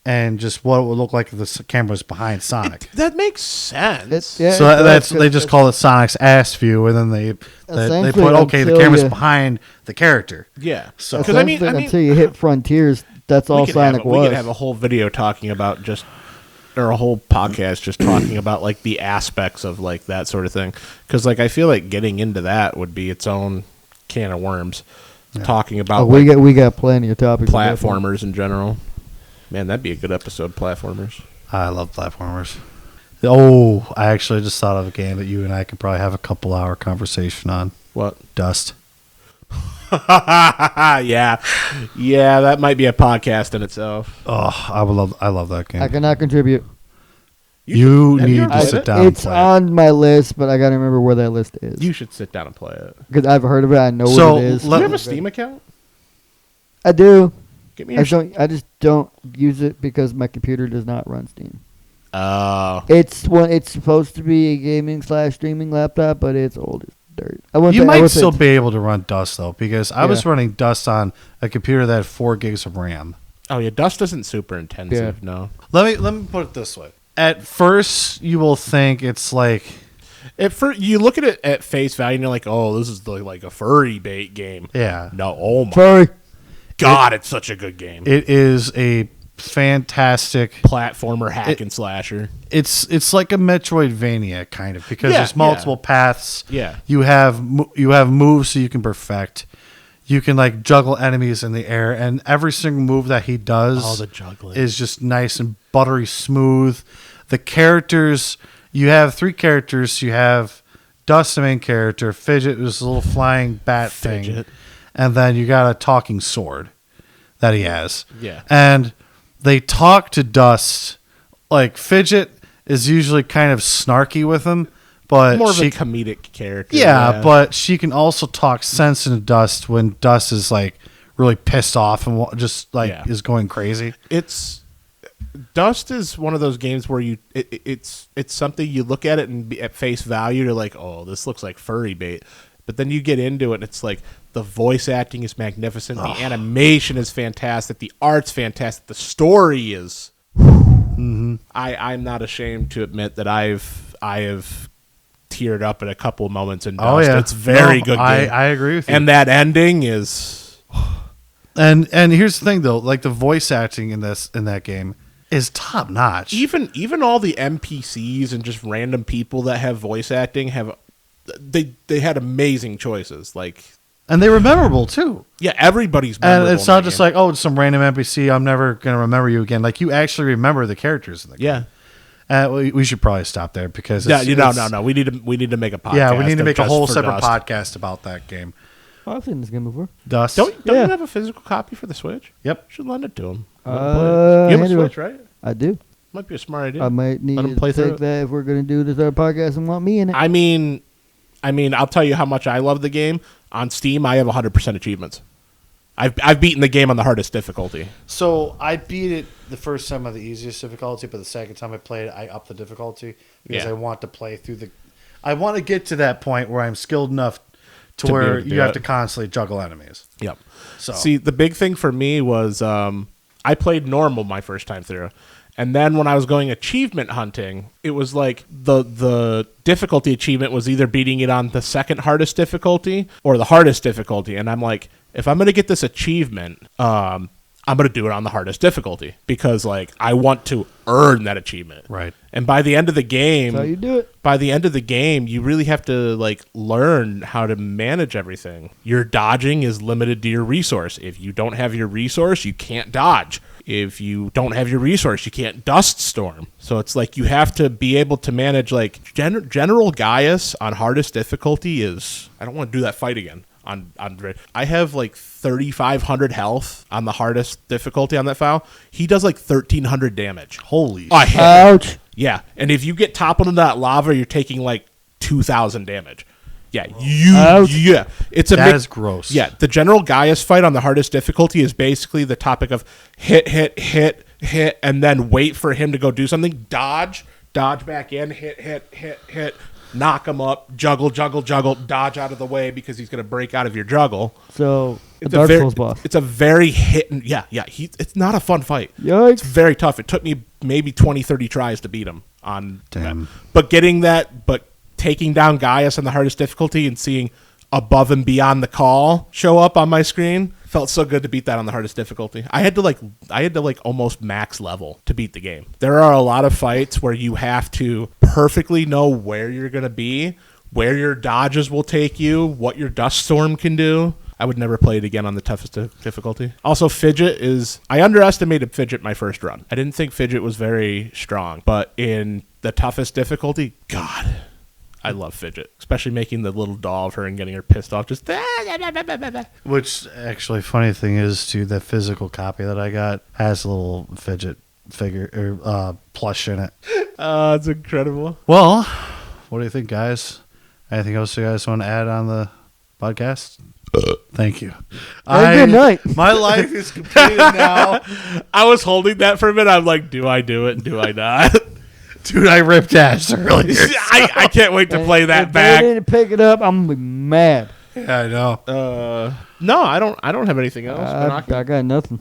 and just what it would look like if the camera was behind Sonic. That makes sense. Yeah, So it does, they just call it Sonic's ass view, and then they Essentially, put the until camera's you- behind the character. Yeah. So- Because I mean, until you hit Frontiers, that's all Sonic we was. could have a whole video talking about or a whole podcast just talking about like the aspects of like that sort of thing. Because like I feel like getting into that would be its own can of worms. Yeah. Talking about we got plenty of topics. platformers in general. Man, that'd be a good episode. Platformers. I love platformers. Oh, I actually just thought of a game that you and I could probably have a couple-hour conversation on. What? Dust. yeah, that might be a podcast in itself. Oh, I love that game. I cannot contribute. You have need you to ever sit played it? down and It's play it. on my list, but I got to remember where that list is. You should sit down and play it. Because I've heard of it. I know So, what it is. Do you have a Steam account? I do. Get me your. I just don't use it because my computer does not run Steam. Oh. It's supposed to be a gaming / streaming laptop, but it's old as dirt. You might still be able to run Dust, though, because I was running Dust on a computer that had 4 gigs of RAM. Oh yeah, Dust isn't super intensive. No. Let me put it this way. At first, you will think it's like... You look at it at face value and you're like, oh, this is like a furry bait game. Yeah. No, oh my Sorry. God, it's such a good game. It is a fantastic... Platformer hack and slasher. It's like a Metroidvania, kind of, because Yeah, there's multiple paths. Yeah. You have moves so you can perfect. You can like juggle enemies in the air, and every single move that he does Oh, the juggling. is just nice and buttery smooth. The characters, you have 3 characters. You have Dust, the main character, Fidget, who's a little flying bat thing, Fidget. and then you got a talking sword that he has. Yeah. And they talk to Dust. Like Fidget is usually kind of snarky with him, but More of she a comedic character. yeah, but she can also talk sense into Dust when Dust is like really pissed off and just like is going crazy. Dust is one of those games where it's something you look at it and at face value you're like, oh, this looks like furry bait, but then you get into it and it's like the voice acting is magnificent, the animation is fantastic, the art's fantastic, the story is. I'm not ashamed to admit that I have teared up at a couple of moments in Dust. Oh yeah, It's very good game. I agree with you. And that ending is. And here's the thing though, like the voice acting in that game is top notch. Even all the NPCs and just random people that have voice acting they had amazing choices. Like And they were memorable, too. Yeah, everybody's memorable. And it's not just like, oh, it's some random NPC. I'm never going to remember you again. Like, you actually remember the characters in the game. Yeah. We should probably stop there because no. We need to make a podcast. Yeah, we need to make a whole separate Dust. podcast about that game. Oh, I've seen this game before. Dust. Don't Yeah. you have a physical copy for the Switch? Yep. Should lend it to him. You I have a do. Switch, right? I do. Might be a smart idea. I might need Let 'em to play through take it. that if we're going to do this other podcast and want me in it. I mean, I'll tell you how much I love the game. On Steam, I have 100% achievements. I've beaten the game on the hardest difficulty. So I beat it the first time on the easiest difficulty, but the second time I played it, I upped the difficulty because I want to play through I want to get to that point where I'm skilled enough to be where able to do you have it. to constantly juggle enemies. Yep. So See, the big thing for me was I played normal my first time through. And then when I was going achievement hunting, it was like the difficulty achievement was either beating it on the second hardest difficulty or the hardest difficulty. And I'm like, if I'm going to get this achievement, I'm going to do it on the hardest difficulty because like I want to earn that achievement. Right. And by the end of the game, That's how you do it. by the end of the game, you really have to like learn how to manage everything. Your dodging is limited to your resource. If you don't have your resource, you can't dodge. If you don't have your resource, you can't dust storm. So it's like you have to be able to manage like General Gaius on hardest difficulty is I don't want to do that fight again. I have like 3,500 health on the hardest difficulty on that file. He does like 1,300 damage. holy Ouch. Yeah, and if you get toppled into that lava, you're taking like 2,000 damage. Yeah, Ouch. yeah, it's a that is gross. Yeah, the General Gaius fight on the hardest difficulty is basically the topic of hit, and then wait for him to go do something. Dodge back in, hit, knock him up, juggle, dodge out of the way because he's going to break out of your juggle. So, It's Dark a Souls boss. It's a very hit and it's not a fun fight. It's Yikes. very tough. It took me maybe 20, 30 tries to beat him on Damn. But taking down Gaius on the hardest difficulty and seeing Above and Beyond the Call show up on my screen felt so good to beat that on the hardest difficulty. I had to almost max level to beat the game. There are a lot of fights where you have to perfectly know where you're going to be, where your dodges will take you, what your dust storm can do. I would never play it again on the toughest difficulty. Also, I underestimated Fidget my first run. I didn't think Fidget was very strong, but in the toughest difficulty, God, I love Fidget, especially making the little doll of her and getting her pissed off. Just Which actually, funny thing is, too, that physical copy that I got has a little Fidget figure or plush in it. it's incredible. Well, what do you think, guys? Anything else you guys want to add on the podcast? Thank you. Good night. My life is completed now. I was holding that for a minute. I'm like, do I do it? Do I not? Dude, I ripped ass earlier. I can't wait to play that if back. they didn't pick it up, I'm going to be mad. Yeah, I know. No, I don't have anything else. I got nothing.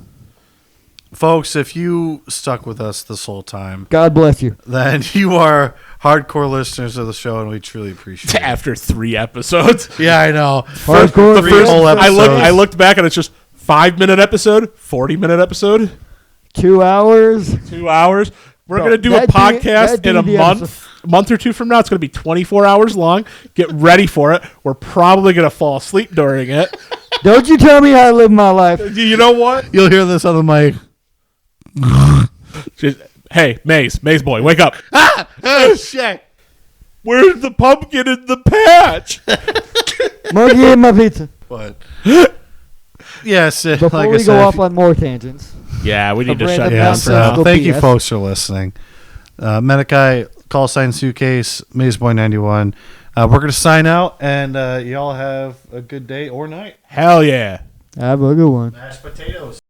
Folks, if you stuck with us this whole time, God bless you. then you are hardcore listeners of the show, and we truly appreciate it. After 3 episodes. Yeah, I know. Hardcore The first whole episode. I looked back and it's just 5-minute episode, 40-minute episode, 2 hours. 2 hours. We're Bro, going to do a podcast in a month or two from now. It's going to be 24 hours long. Get ready for it. We're probably going to fall asleep during it. Don't you tell me how to live my life. You know what? You'll hear this on the mic. Hey, MayesBoy, wake up. Oh, shit. Where's the pumpkin in the patch? Monkey ate my pizza. What? Yes, Before like I we said, go off on more tangents. Yeah, we need to Random shut down yes, for now. Go thank you, PS. folks, for listening. Menaki, call sign suitcase, MayesBoy91. We're going to sign out, and y'all have a good day or night. Hell yeah. Have a good one. Mashed potatoes.